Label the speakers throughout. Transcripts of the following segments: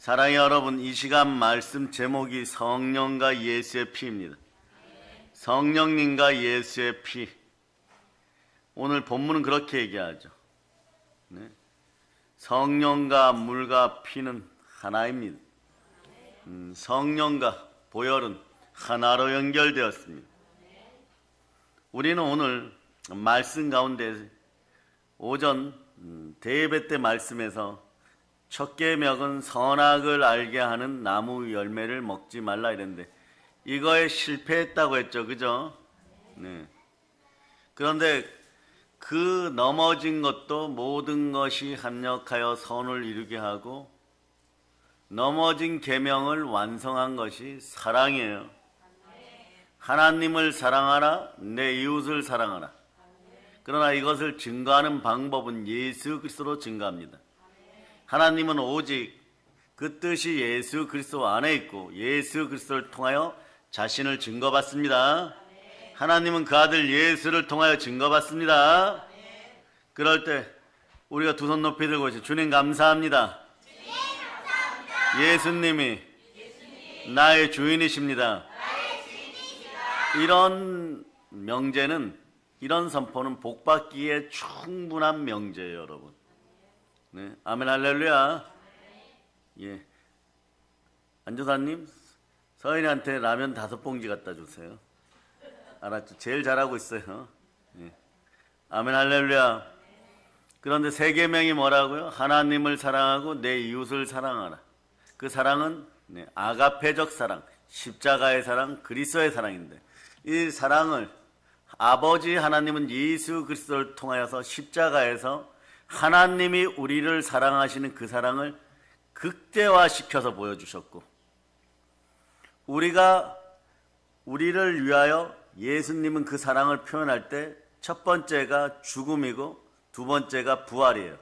Speaker 1: 사랑의 여러분, 이 시간 말씀 제목이 성령과 예수의 피입니다. 성령님과 예수의 피. 오늘 본문은 그렇게 얘기하죠. 네. 성령과 물과 피는 하나입니다. 성령과 보혈은 하나로 연결되었습니다. 우리는 오늘 말씀 가운데 오전 대예배 때 말씀에서 첫 계명은 선악을 알게 하는 나무 열매를 먹지 말라 이랬는데 이거에 실패했다고 했죠. 그죠? 네. 그런데 그 넘어진 것도 모든 것이 합력하여 선을 이루게 하고 넘어진 계명을 완성한 것이 사랑이에요. 하나님을 사랑하라, 내 이웃을 사랑하라. 그러나 이것을 증거하는 방법은 예수 그리스도로 증거합니다. 하나님은 오직 그 뜻이 예수 그리스도 안에 있고 예수 그리스도를 통하여 자신을 증거받습니다. 하나님은 그 아들 예수를 통하여 증거받습니다. 그럴 때 우리가 두 손 높이 들고 있어요. 주님 감사합니다. 예수님이 나의 주인이십니다. 이런 명제는, 이런 선포는 복받기에 충분한 명제예요, 여러분. 네, 아멘 할렐루야. 예, 안조사님, 서인한테 라면 5봉지 갖다 주세요. 알았죠? 제일 잘하고 있어요. 예. 아멘 할렐루야. 그런데 세 계명이 뭐라고요? 하나님을 사랑하고 내 이웃을 사랑하라. 그 사랑은 아가페적 사랑, 십자가의 사랑, 그리스도의 사랑인데 이 사랑을 아버지 하나님은 예수 그리스도를 통하여서 십자가에서 하나님이 우리를 사랑하시는 그 사랑을 극대화시켜서 보여주셨고 우리를 위하여 예수님은 그 사랑을 표현할 때 첫 번째가 죽음이고 두 번째가 부활이에요.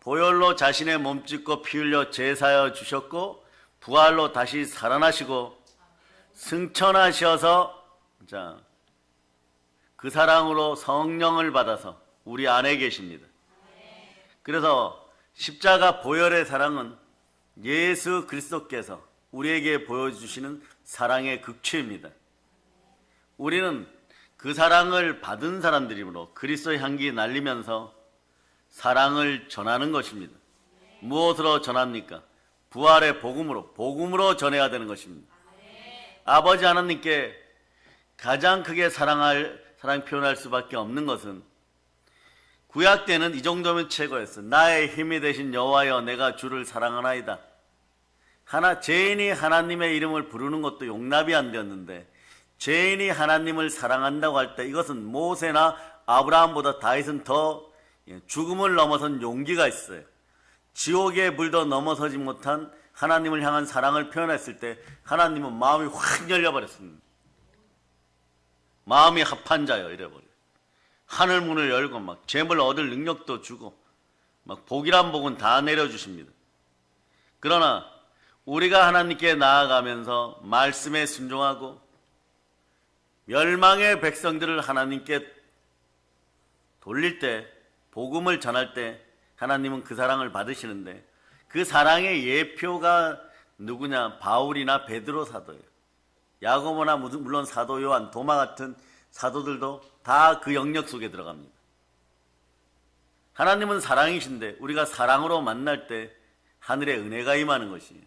Speaker 1: 보혈로 자신의 몸짓고 피 흘려 제사하여 주셨고 부활로 다시 살아나시고 승천하셔서 그 사랑으로 성령을 받아서 우리 안에 계십니다. 그래서 십자가 보혈의 사랑은 예수 그리스도께서 우리에게 보여주시는 사랑의 극치입니다. 우리는 그 사랑을 받은 사람들이므로 그리스도의 향기 날리면서 사랑을 전하는 것입니다. 무엇으로 전합니까? 부활의 복음으로 전해야 되는 것입니다. 아버지 하나님께 가장 크게 사랑 표현할 수밖에 없는 것은 구약 때는 이 정도면 최고였어. 나의 힘이 되신 여호와여 내가 주를 사랑하나이다. 죄인이 하나님의 이름을 부르는 것도 용납이 안 되었는데 죄인이 하나님을 사랑한다고 할 때 이것은 모세나 아브라함보다 다윗은 더 죽음을 넘어선 용기가 있어요. 지옥의 물도 넘어서지 못한 하나님을 향한 사랑을 표현했을 때 하나님은 마음이 확 열려버렸습니다. 마음이 합한 자여 이래버려요. 하늘 문을 열고 막 재물 얻을 능력도 주고 막 복이란 복은 다 내려주십니다. 그러나 우리가 하나님께 나아가면서 말씀에 순종하고 멸망의 백성들을 하나님께 돌릴 때 복음을 전할 때 하나님은 그 사랑을 받으시는데 그 사랑의 예표가 누구냐? 바울이나 베드로 사도예요. 야고보나 물론 사도 요한, 도마 같은 사도들도 다 그 영역 속에 들어갑니다. 하나님은 사랑이신데 우리가 사랑으로 만날 때 하늘의 은혜가 임하는 것이에요.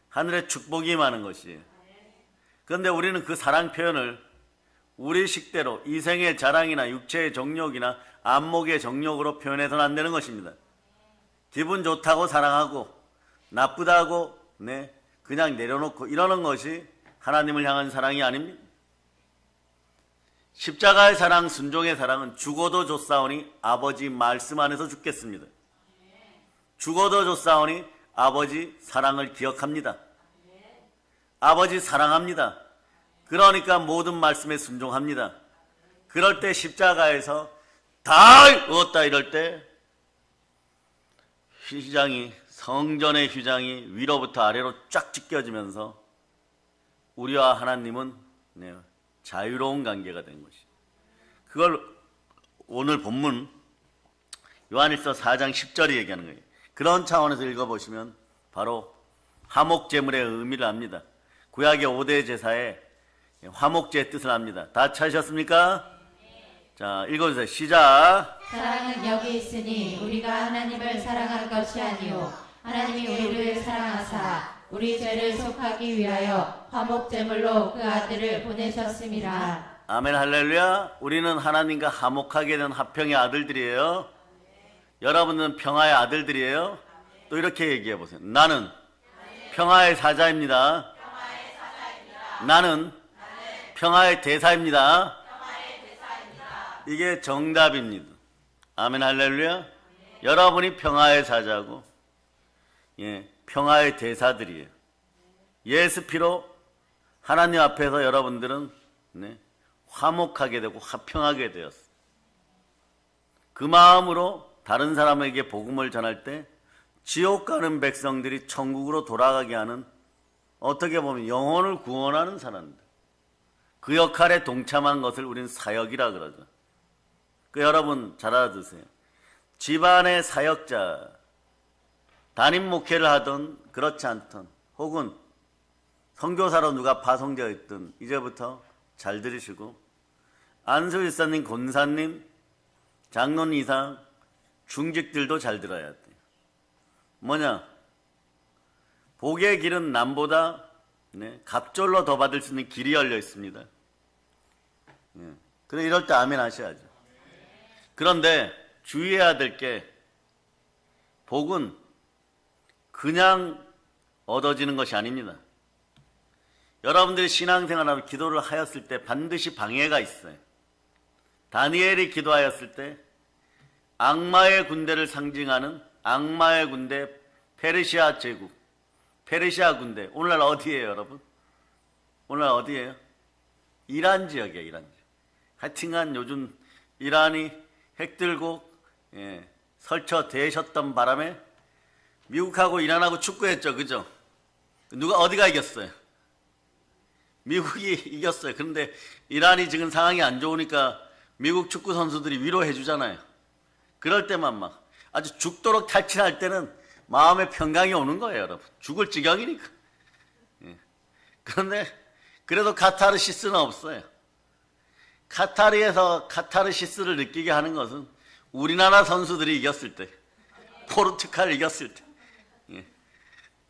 Speaker 1: 하늘의 축복이 임하는 것이에요. 그런데 우리는 그 사랑 표현을 우리 식대로 이생의 자랑이나 육체의 정욕이나 안목의 정욕으로 표현해서는 안 되는 것입니다. 기분 좋다고 사랑하고 나쁘다고 그냥 내려놓고 이러는 것이 하나님을 향한 사랑이 아닙니다. 십자가의 사랑, 순종의 사랑은 죽어도 좋사오니 아버지 말씀 안에서 죽겠습니다. 죽어도 좋사오니 아버지 사랑을 기억합니다. 아버지 사랑합니다. 그러니까 모든 말씀에 순종합니다. 그럴 때 십자가에서 다 얻었다 이럴 때 성전의 휘장이 위로부터 아래로 쫙 찢겨지면서 우리와 하나님은 자유로운 관계가 된 것이. 그걸 오늘 본문 요한일서 4장 10절이 얘기하는 거예요. 그런 차원에서 읽어보시면 바로 화목제물의 의미를 압니다. 구약의 5대 제사에 화목제의 뜻을 압니다. 다 찾으셨습니까? 자, 읽어주세요. 시작.
Speaker 2: 사랑은 여기 있으니 우리가 하나님을 사랑한 것이 아니요 하나님이 우리를 사랑하사 우리 죄를 속하기 위하여 화목제물로 그 아들을 보내셨음이라.
Speaker 1: 아멘 할렐루야. 우리는 하나님과 화목하게 된 화평의 아들들이에요. 여러분은 평화의 아들들이에요. 또 이렇게 얘기해 보세요. 나는 평화의 사자입니다. 나는 평화의 대사입니다. 이게 정답입니다. 아멘 할렐루야. 여러분이 평화의 사자고 평화의 대사들이에요. 예수 피로 하나님 앞에서 여러분들은 화목하게 되고 화평하게 되었어요. 그 마음으로 다른 사람에게 복음을 전할 때 지옥 가는 백성들이 천국으로 돌아가게 하는, 어떻게 보면 영혼을 구원하는 사람들, 그 역할에 동참한 것을 우리는 사역이라 그러죠. 여러분 잘 알아두세요. 집안의 사역자, 담임 목회를 하든 그렇지 않든 혹은 선교사로 누가 파송되어 있든 이제부터 잘 들으시고, 안수일사님, 권사님, 장로님 이상 중직들도 잘 들어야 돼요. 뭐냐? 복의 길은 남보다 갑절로 더 받을 수 있는 길이 열려 있습니다. 그래 이럴 때 아멘 하셔야죠. 그런데 주의해야 될 게, 복은 그냥 얻어지는 것이 아닙니다. 여러분들이 신앙생활하며 기도를 하였을 때 반드시 방해가 있어요. 다니엘이 기도하였을 때 악마의 군대를 상징하는 악마의 군대, 페르시아 제국, 페르시아 군대, 오늘날 어디예요 여러분? 오늘날 어디예요? 이란 지역이에요. 이란 지역. 하여튼간 요즘 이란이 핵 들고 설쳐대셨던 바람에 미국하고 이란하고 축구했죠. 그죠? 누가 어디가 이겼어요? 미국이 이겼어요. 그런데 이란이 지금 상황이 안 좋으니까 미국 축구 선수들이 위로해 주잖아요. 그럴 때만 막 아주 죽도록 탈진할 때는 마음의 평강이 오는 거예요. 여러분, 죽을 지경이니까. 그런데 그래도 카타르시스는 없어요. 카타르에서 카타르시스를 느끼게 하는 것은 우리나라 선수들이 이겼을 때, 포르투갈 이겼을 때,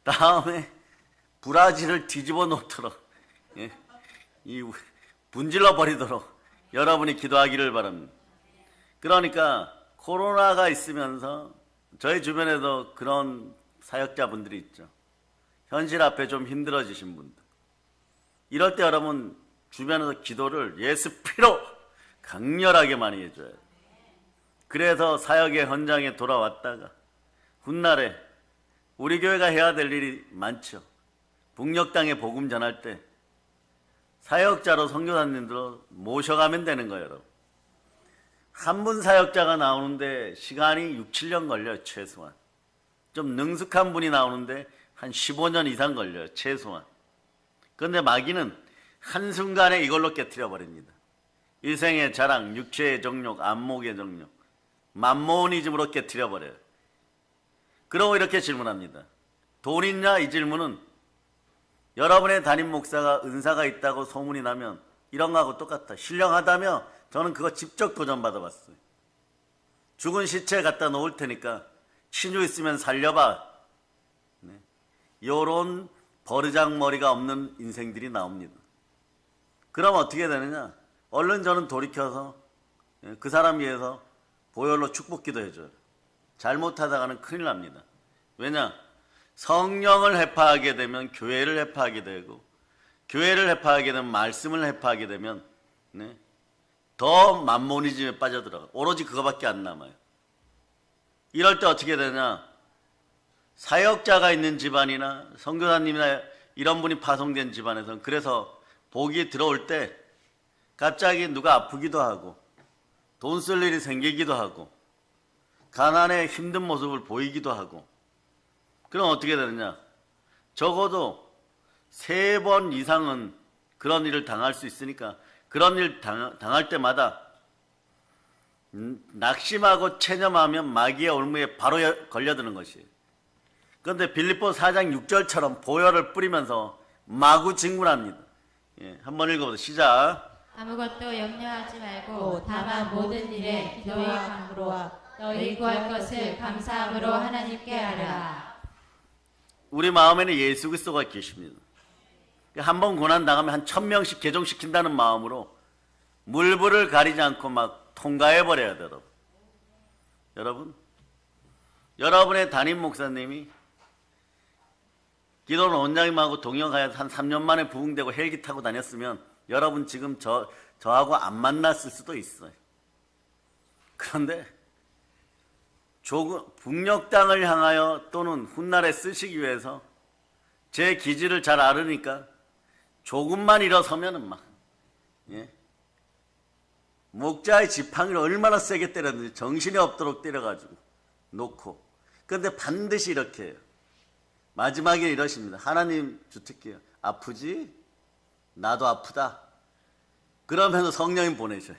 Speaker 1: 다음에 브라질을 뒤집어 놓도록, 분질러 버리도록 여러분이 기도하기를 바랍니다. 그러니까 코로나가 있으면서 저희 주변에도 그런 사역자분들이 있죠. 현실 앞에 좀 힘들어지신 분들. 이럴 때 여러분 주변에서 기도를 예수 피로 강렬하게 많이 해줘야 돼요. 그래서 사역의 현장에 돌아왔다가 훗날에 우리 교회가 해야 될 일이 많죠. 북녘 땅에 복음 전할 때 사역자로 선교사님들로 모셔가면 되는 거예요. 여러분. 한 분 사역자가 나오는데 시간이 6, 7년 걸려요. 최소한. 좀 능숙한 분이 나오는데 한 15년 이상 걸려요. 최소한. 그런데 마귀는 한순간에 이걸로 깨트려 버립니다. 일생의 자랑, 육체의 정욕, 안목의 정욕, 맘모니즘으로 깨트려 버려요. 그러고 이렇게 질문합니다. 돈 있냐? 이 질문은 여러분의 담임 목사가 은사가 있다고 소문이 나면 이런 거하고 똑같아. 신령하다며 저는 그거 직접 도전 받아봤어요. 죽은 시체 갖다 놓을 테니까 신유 있으면 살려봐. 요런 버르장머리가 없는 인생들이 나옵니다. 그럼 어떻게 되느냐? 얼른 저는 돌이켜서 그 사람 위해서 보혈로 축복기도 해줘요. 잘못하다가는 큰일 납니다. 왜냐? 성령을 해파하게 되면 교회를 해파하게 되고, 교회를 해파하게 되면 말씀을 해파하게 되면 더 맘모니즘에 빠져들어가. 오로지 그거밖에 안 남아요. 이럴 때 어떻게 되냐? 사역자가 있는 집안이나 선교사님이나 이런 분이 파송된 집안에서는 그래서 복이 들어올 때 갑자기 누가 아프기도 하고 돈 쓸 일이 생기기도 하고 가난의 힘든 모습을 보이기도 하고, 그럼 어떻게 되느냐? 적어도 3번 이상은 그런 일을 당할 수 있으니까 그런 일 당할 때마다 낙심하고 체념하면 마귀의 올무에 바로 걸려드는 것이에요. 그런데 빌립보 4장 6절처럼 보혈을 뿌리면서 마구 진군합니다. 예, 한번 읽어보세요. 시작.
Speaker 2: 아무것도 염려하지 말고 다만 모든 일에 기도와 간구로 너희 구할 것을 감사함으로 하나님께 하라.
Speaker 1: 우리 마음에는 예수 그리스도가 계십니다. 한번 고난 당하면 한 1000명씩 개종시킨다는 마음으로 물불을 가리지 않고 막 통과해 버려야 돼요. 여러분의 담임 목사님이 기도는 원장님하고 동역하여 한 3년 만에 부흥되고 헬기 타고 다녔으면 여러분 지금 저하고 안 만났을 수도 있어요. 그런데 북녘 땅을 향하여 또는 훗날에 쓰시기 위해서 제 기질을 잘 알으니까 조금만 일어서면은 막, 예. 목자의 지팡이를 얼마나 세게 때렸는지 정신이 없도록 때려가지고 놓고. 그런데 반드시 이렇게 해요. 마지막에 이러십니다. 하나님 주특기예요. 아프지? 나도 아프다. 그러면서 성령님 보내셔요.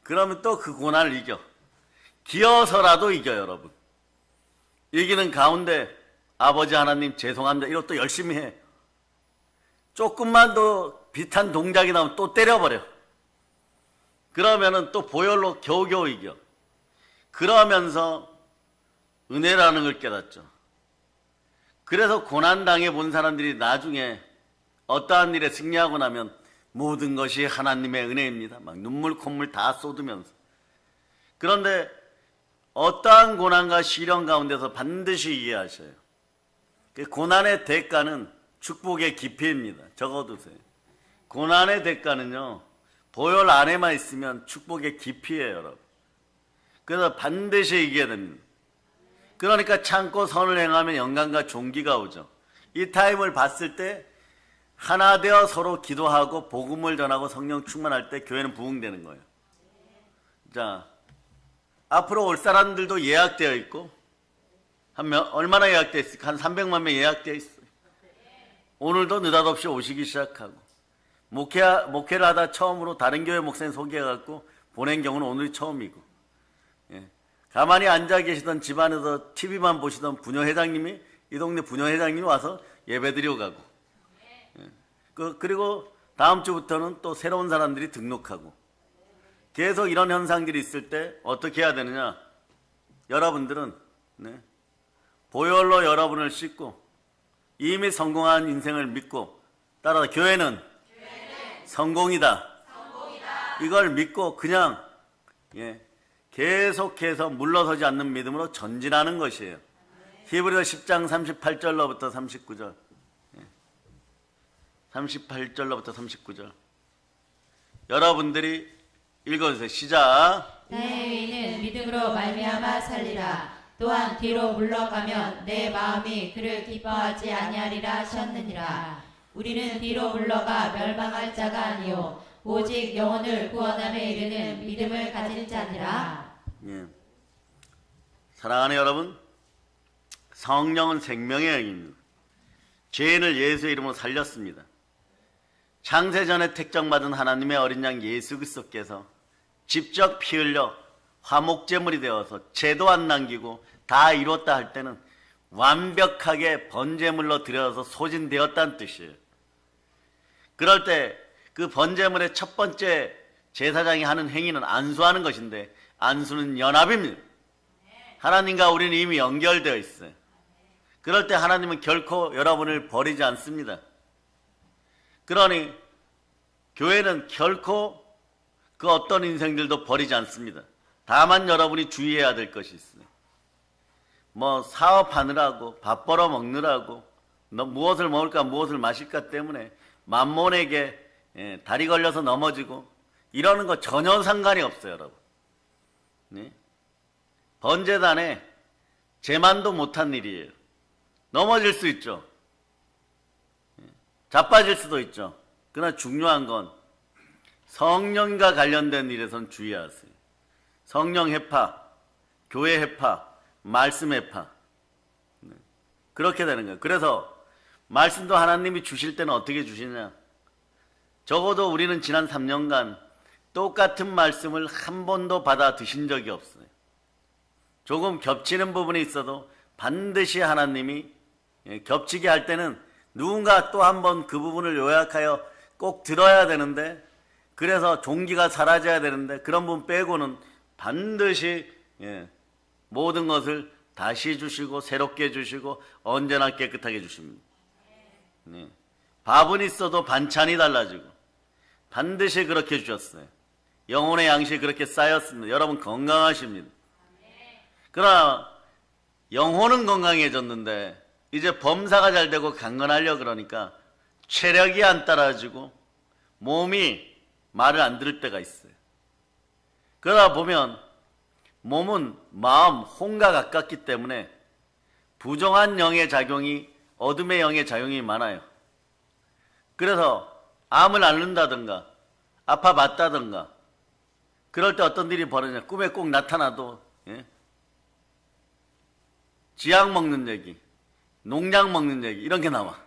Speaker 1: 그러면 또 그 고난을 이겨. 기어서라도 이겨요, 여러분. 이기는 가운데 아버지 하나님 죄송합니다. 이것도 열심히 해. 조금만 더 비슷한 동작이 나오면 또 때려버려. 그러면은 또 보혈로 겨우겨우 이겨. 그러면서 은혜라는 걸 깨닫죠. 그래서 고난당해 본 사람들이 나중에 어떠한 일에 승리하고 나면 모든 것이 하나님의 은혜입니다. 막 눈물 콧물 다 쏟으면서. 그런데 어떠한 고난과 시련 가운데서 반드시 이해하셔요. 그 고난의 대가는 축복의 깊이입니다. 적어두세요. 고난의 대가는요, 보혈 안에만 있으면 축복의 깊이에요, 여러분. 그래서 반드시 이겨야 됩니다. 그러니까 참고 선을 행하면 영광과 존귀가 오죠. 이 타임을 봤을 때 하나 되어 서로 기도하고 복음을 전하고 성령 충만할 때 교회는 부흥되는 거예요. 자, 앞으로 올 사람들도 예약되어 있고, 얼마나 예약되어 있을까? 한 300만 명 예약되어 있어요. 오늘도 느닷없이 오시기 시작하고, 목회를 하다 처음으로 다른 교회 목사님 소개해갖고 보낸 경우는 오늘이 처음이고, 예. 가만히 앉아 계시던 집안에서 TV만 보시던 부녀회장님이, 이 동네 부녀회장님이 와서 예배드리고 가고, 예. 그리고 다음 주부터는 또 새로운 사람들이 등록하고, 계속 이런 현상들이 있을 때 어떻게 해야 되느냐? 여러분들은, 네, 보혈로 여러분을 씻고 이미 성공한 인생을 믿고, 따라서 교회는 성공이다. 이걸 믿고 그냥, 예, 계속해서 물러서지 않는 믿음으로 전진하는 것이에요. 히브리서 10장 38절로부터 39절. 38절로부터 39절. 여러분들이 읽어주세요. 시작.
Speaker 2: 내 의인은 믿음으로 말미암아 살리라. 또한 뒤로 물러가면 내 마음이 그를 기뻐하지 아니하리라 하셨느니라. 우리는 뒤로 물러가 멸망할 자가 아니요 오직 영혼을 구원함에 이르는 믿음을 가진 자니라.
Speaker 1: 예. 사랑하는 여러분, 성령은 생명의 영입니다. 죄인을 예수의 이름으로 살렸습니다. 창세전에 택정받은 하나님의 어린 양 예수 그리스도께서 직접 피 흘려 화목제물이 되어서 죄도 안 남기고 다 이뤘다 할 때는 완벽하게 번제물로 드려서 소진되었다는 뜻이에요. 그럴 때 그 번제물의 첫 번째 제사장이 하는 행위는 안수하는 것인데, 안수는 연합입니다. 하나님과 우리는 이미 연결되어 있어요. 그럴 때 하나님은 결코 여러분을 버리지 않습니다. 그러니 교회는 결코 그 어떤 인생들도 버리지 않습니다. 다만 여러분이 주의해야 될 것이 있어요. 뭐 사업하느라고, 밥 벌어 먹느라고, 무엇을 먹을까 무엇을 마실까 때문에 만몬에게 다리 걸려서 넘어지고 이러는 거 전혀 상관이 없어요, 여러분. 네? 번제단에 제만도 못한 일이에요. 넘어질 수 있죠. 자빠질 수도 있죠. 그러나 중요한 건 성령과 관련된 일에선 주의하세요. 성령 해파, 교회 해파, 말씀 해파. 그렇게 되는 거예요. 그래서 말씀도 하나님이 주실 때는 어떻게 주시냐? 적어도 우리는 지난 3년간 똑같은 말씀을 한 번도 받아 드신 적이 없어요. 조금 겹치는 부분이 있어도 반드시 하나님이 겹치게 할 때는 누군가 또 한 번 그 부분을 요약하여 꼭 들어야 되는데, 그래서 종기가 사라져야 되는데, 그런 부분 빼고는 반드시 모든 것을 다시 주시고 새롭게 주시고 언제나 깨끗하게 주십니다. 밥은 있어도 반찬이 달라지고 반드시 그렇게 주셨어요. 영혼의 양식이 그렇게 쌓였습니다. 여러분 건강하십니다. 그러나 영혼은 건강해졌는데 이제 범사가 잘 되고 강건하려 그러니까 체력이 안 따라지고 몸이 말을 안 들을 때가 있어요. 그러다 보면 몸은 마음, 혼과 가깝기 때문에 부정한 영의 작용이, 어둠의 영의 작용이 많아요. 그래서 암을 앓는다든가 아파봤다든가 그럴 때 어떤 일이 벌어지냐, 꿈에 꼭 나타나도 지약 먹는 얘기, 농약 먹는 얘기 이런 게 나와.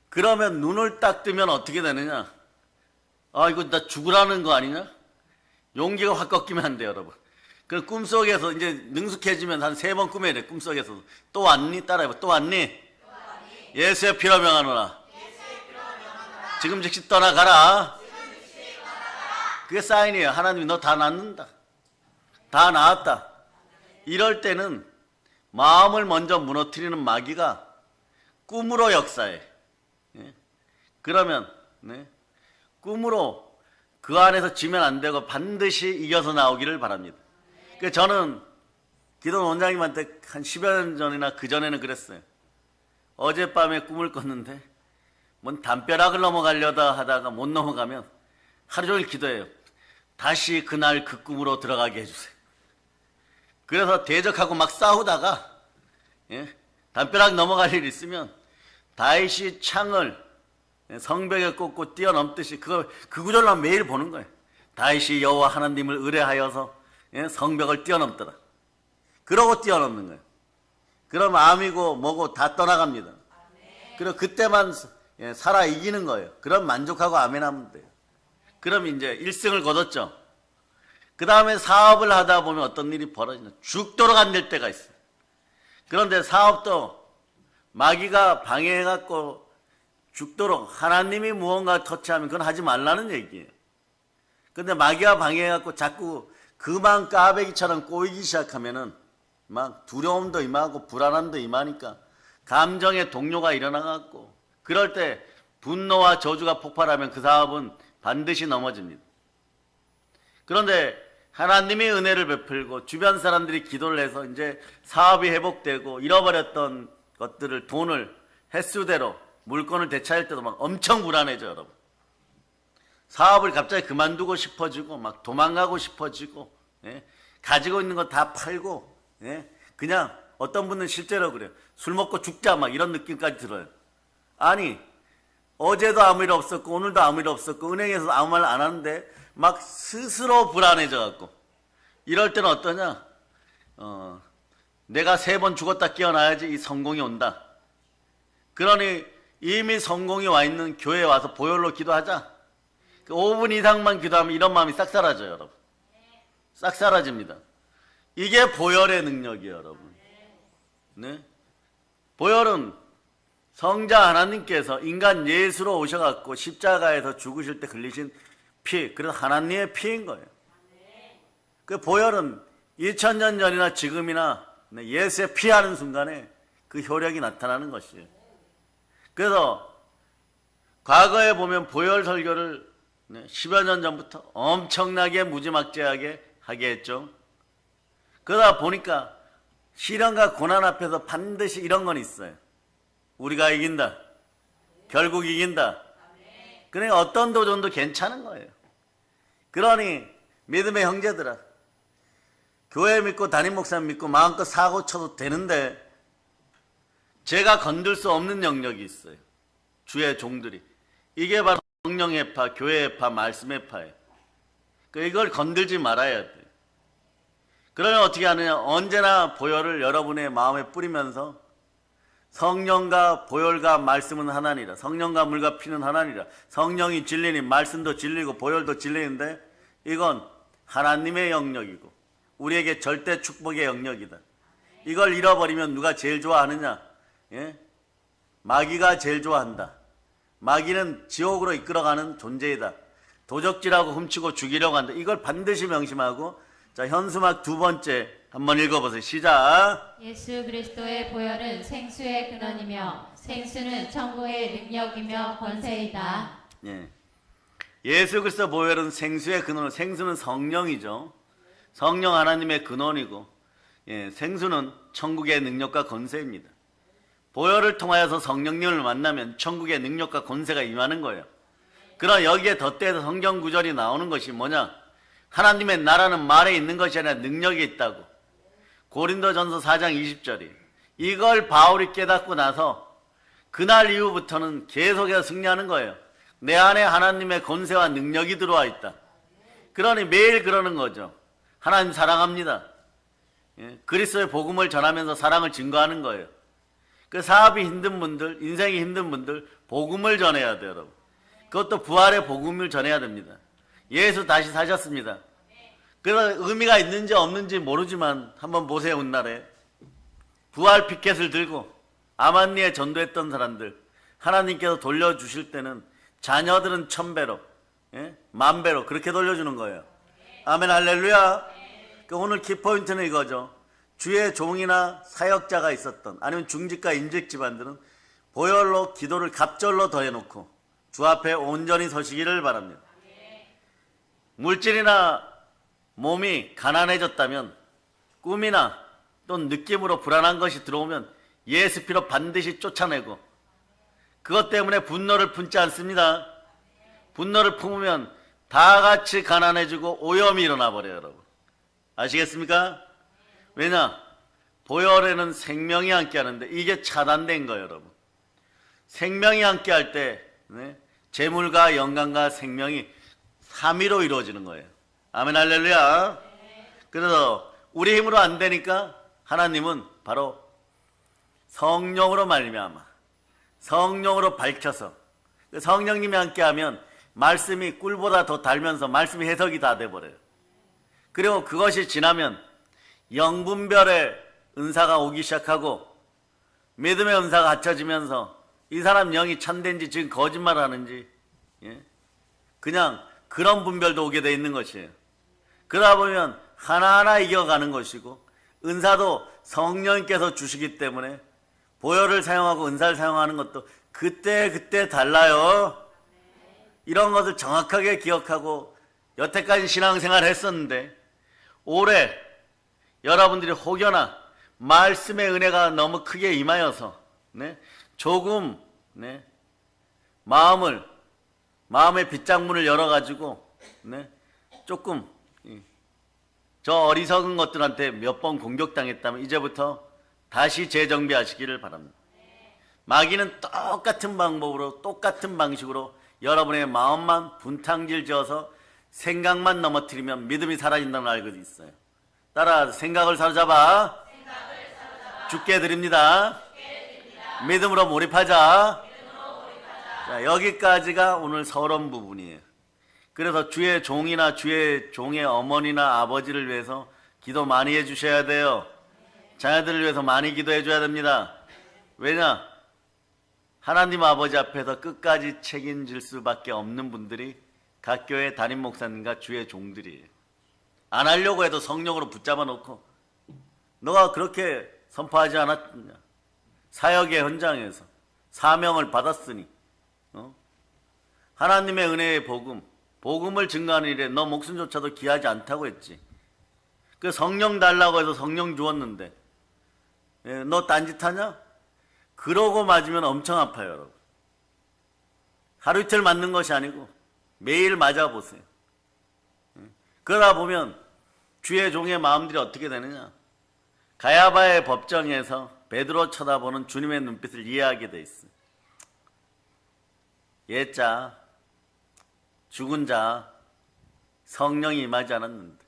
Speaker 1: 그러면 눈을 딱 뜨면 어떻게 되느냐, 아 이거 나 죽으라는 거 아니냐, 용기가 확 꺾이면 안 돼요 여러분. 그 꿈속에서 이제 능숙해지면 한 3번 꿈에 이래. 꿈속에서 또 왔니? 따라해봐. 또 왔니? 예수의 피로 명하노라. 지금 즉시 떠나가라. 그게 사인이에요. 하나님이 너 다 낫는다. 다 나았다. 이럴 때는 마음을 먼저 무너뜨리는 마귀가 꿈으로 역사해. 그러면 꿈으로 그 안에서 지면 안 되고 반드시 이겨서 나오기를 바랍니다. 저는 기도 원장님한테 한 10여 년 전이나 그 전에는 그랬어요. 어젯밤에 꿈을 꿨는데 뭔 담벼락을 넘어가려다 하다가 못 넘어가면 하루 종일 기도해요. 다시 그날 그 꿈으로 들어가게 해주세요. 그래서 대적하고 막 싸우다가 담벼락 넘어갈 일 있으면 다윗이 창을 성벽에 꽂고 뛰어넘듯이 그 구절로 매일 보는 거예요. 다윗이 여호와 하나님을 의뢰하여서 성벽을 뛰어넘더라. 그러고 뛰어넘는 거예요. 그럼 암이고 뭐고 다 떠나갑니다. 그리고 그때만 살아 이기는 거예요. 그럼 만족하고 아멘 하면 돼요. 그럼 이제 1승을 거뒀죠. 그 다음에 사업을 하다 보면 어떤 일이 벌어지냐, 죽도록 안 될 때가 있어요. 그런데 사업도 마귀가 방해해갖고 죽도록, 하나님이 무언가 터치하면 그건 하지 말라는 얘기예요. 근데 마귀가 방해해갖고 자꾸 그만 까베기처럼 꼬이기 시작하면은 막 두려움도 임하고 불안함도 임하니까 감정의 동요가 일어나갖고, 그럴 때 분노와 저주가 폭발하면 그 사업은 반드시 넘어집니다. 그런데 하나님의 은혜를 베풀고 주변 사람들이 기도를 해서 이제 사업이 회복되고 잃어버렸던 것들을, 돈을 횟수대로 물건을 되찾을 때도 막 엄청 불안해져 여러분. 사업을 갑자기 그만두고 싶어지고 막 도망가고 싶어지고, 가지고 있는 거 다 팔고, 그냥 어떤 분은 실제로 그래요. 술 먹고 죽자 막 이런 느낌까지 들어요. 아니 어제도 아무 일 없었고 오늘도 아무 일 없었고 은행에서 아무 말 안 하는데 막 스스로 불안해져 갖고, 이럴 때는 어떠냐, 내가 3번 죽었다 깨어나야지 이 성공이 온다. 그러니 이미 성공이 와 있는 교회에 와서 보혈로 기도하자. 5분 이상만 기도하면 이런 마음이 싹 사라져요 여러분. 싹 사라집니다. 이게 보혈의 능력이에요 여러분. 보혈은 성자 하나님께서 인간 예수로 오셔갖고 십자가에서 죽으실 때 흘리신 피, 그래서 하나님의 피인 거예요. 그 보혈은 2000년 전이나 지금이나 예수의 피하는 순간에 그 효력이 나타나는 것이에요. 그래서 과거에 보면 보혈 설교를 10여 년 전부터 엄청나게 무지막지하게 하게 했죠. 그러다 보니까 시련과 고난 앞에서 반드시 이런 건 있어요. 우리가 이긴다. 결국 이긴다. 그러니까 어떤 도전도 괜찮은 거예요. 그러니 믿음의 형제들아, 교회 믿고 담임 목사 믿고 마음껏 사고 쳐도 되는데 제가 건들 수 없는 영역이 있어요. 주의 종들이. 이게 바로 성령의 파, 교회의 파, 말씀의 파예요. 이걸 건들지 말아야 돼요. 그러면 어떻게 하느냐, 언제나 보혈을 여러분의 마음에 뿌리면서 성령과 보혈과 말씀은 하나니라, 성령과 물과 피는 하나니라, 성령이 진리니 말씀도 진리고 보혈도 진리인데 이건 하나님의 영역이고 우리에게 절대 축복의 영역이다. 이걸 잃어버리면 누가 제일 좋아하느냐? 마귀가 제일 좋아한다. 마귀는 지옥으로 이끌어가는 존재이다. 도적질하고 훔치고 죽이려고 한다. 이걸 반드시 명심하고, 자, 현수막 두 번째 한번 읽어보세요. 시작.
Speaker 2: 예수 그리스도의 보혈은 생수의 근원이며 생수는 천국의 능력이며 권세이다.
Speaker 1: 예. 예수 그리스도 보혈은 생수의 근원, 생수는 성령이죠. 성령 하나님의 근원이고, 예, 생수는 천국의 능력과 권세입니다. 보혈을 통하여서 성령님을 만나면 천국의 능력과 권세가 임하는 거예요. 그러나 여기에 덧대서 성경 구절이 나오는 것이 뭐냐? 하나님의 나라는 말에 있는 것이 아니라 능력에 있다고. 고린도전서 4장 20절이. 이걸 바울이 깨닫고 나서 그날 이후부터는 계속해서 승리하는 거예요. 내 안에 하나님의 권세와 능력이 들어와 있다. 그러니 매일 그러는 거죠. 하나님 사랑합니다. 예, 그리스도의 복음을 전하면서 사랑을 증거하는 거예요. 그 사업이 힘든 분들, 인생이 힘든 분들 복음을 전해야 돼요, 여러분. 그것도 부활의 복음을 전해야 됩니다. 예수 다시 사셨습니다. 그래서 의미가 있는지 없는지 모르지만 한번 보세요. 훗날에 부활 피켓을 들고 아만니에 전도했던 사람들 하나님께서 돌려주실 때는 자녀들은 1000배로, 예? 10,000배로 그렇게 돌려주는 거예요. 아멘, 할렐루야. 오늘 키포인트는 이거죠. 주의 종이나 사역자가 있었던, 아니면 중직과 임직 집안들은 보혈로 기도를 갑절로 더해놓고 주 앞에 온전히 서시기를 바랍니다. 물질이나 몸이 가난해졌다면, 꿈이나 또 느낌으로 불안한 것이 들어오면 예수 피로 반드시 쫓아내고, 그것 때문에 분노를 품지 않습니다. 분노를 품으면 다 같이 가난해지고 오염이 일어나 버려요, 여러분. 아시겠습니까? 왜냐? 보혈에는 생명이 함께하는데 이게 차단된 거예요, 여러분. 생명이 함께할 때, 네? 재물과 영광과 생명이 삼위로 이루어지는 거예요. 아멘, 할렐루야. 그래서 우리 힘으로 안 되니까 하나님은 바로 성령으로 말미암아, 성령으로 밝혀서, 성령님이 함께하면 말씀이 꿀보다 더 달면서 말씀이 해석이 다 돼버려요. 그리고 그것이 지나면 영분별의 은사가 오기 시작하고 믿음의 은사가 갖춰지면서 이 사람 영이 참된지 지금 거짓말하는지, 예? 그냥 그런 분별도 오게 돼 있는 것이에요. 그러다 보면 하나하나 이겨가는 것이고, 은사도 성령님께서 주시기 때문에 보혈을 사용하고 은사를 사용하는 것도 그때 달라요. 이런 것을 정확하게 기억하고 여태까지 신앙생활 했었는데, 올해 여러분들이 혹여나 말씀의 은혜가 너무 크게 임하여서, 네? 조금, 네? 마음의 빗장문을 열어가지고, 네? 조금, 저 어리석은 것들한테 몇 번 공격당했다면 이제부터 다시 재정비하시기를 바랍니다. 마귀는 똑같은 방법으로, 똑같은 방식으로 여러분의 마음만 분탕질 지어서 생각만 넘어뜨리면 믿음이 사라진다는 걸 알고 있어요. 따라 생각을 사로잡아 죽게 드립니다. 믿음으로 몰입하자. 자, 여기까지가 오늘 서론 부분이에요. 그래서 주의 종이나 주의 종의 어머니나 아버지를 위해서 기도 많이 해주셔야 돼요. 자녀들을 위해서 많이 기도해 줘야 됩니다. 왜냐? 하나님 아버지 앞에서 끝까지 책임질 수밖에 없는 분들이 각 교회 담임 목사님과 주의 종들이에요. 안 하려고 해도 성령으로 붙잡아 놓고, 너가 그렇게 선포하지 않았느냐? 사역의 현장에서 사명을 받았으니, 하나님의 은혜의 복음을 증거하는 일에 너 목숨조차도 귀하지 않다고 했지. 그 성령 달라고 해서 성령 주었는데, 너 딴짓하냐? 그러고 맞으면 엄청 아파요, 여러분. 하루 이틀 맞는 것이 아니고 매일 맞아보세요. 그러다 보면 주의 종의 마음들이 어떻게 되느냐? 가야바의 법정에서 베드로 쳐다보는 주님의 눈빛을 이해하게 돼 있어요. 옛자, 죽은 자, 성령이 임하지 않았는데.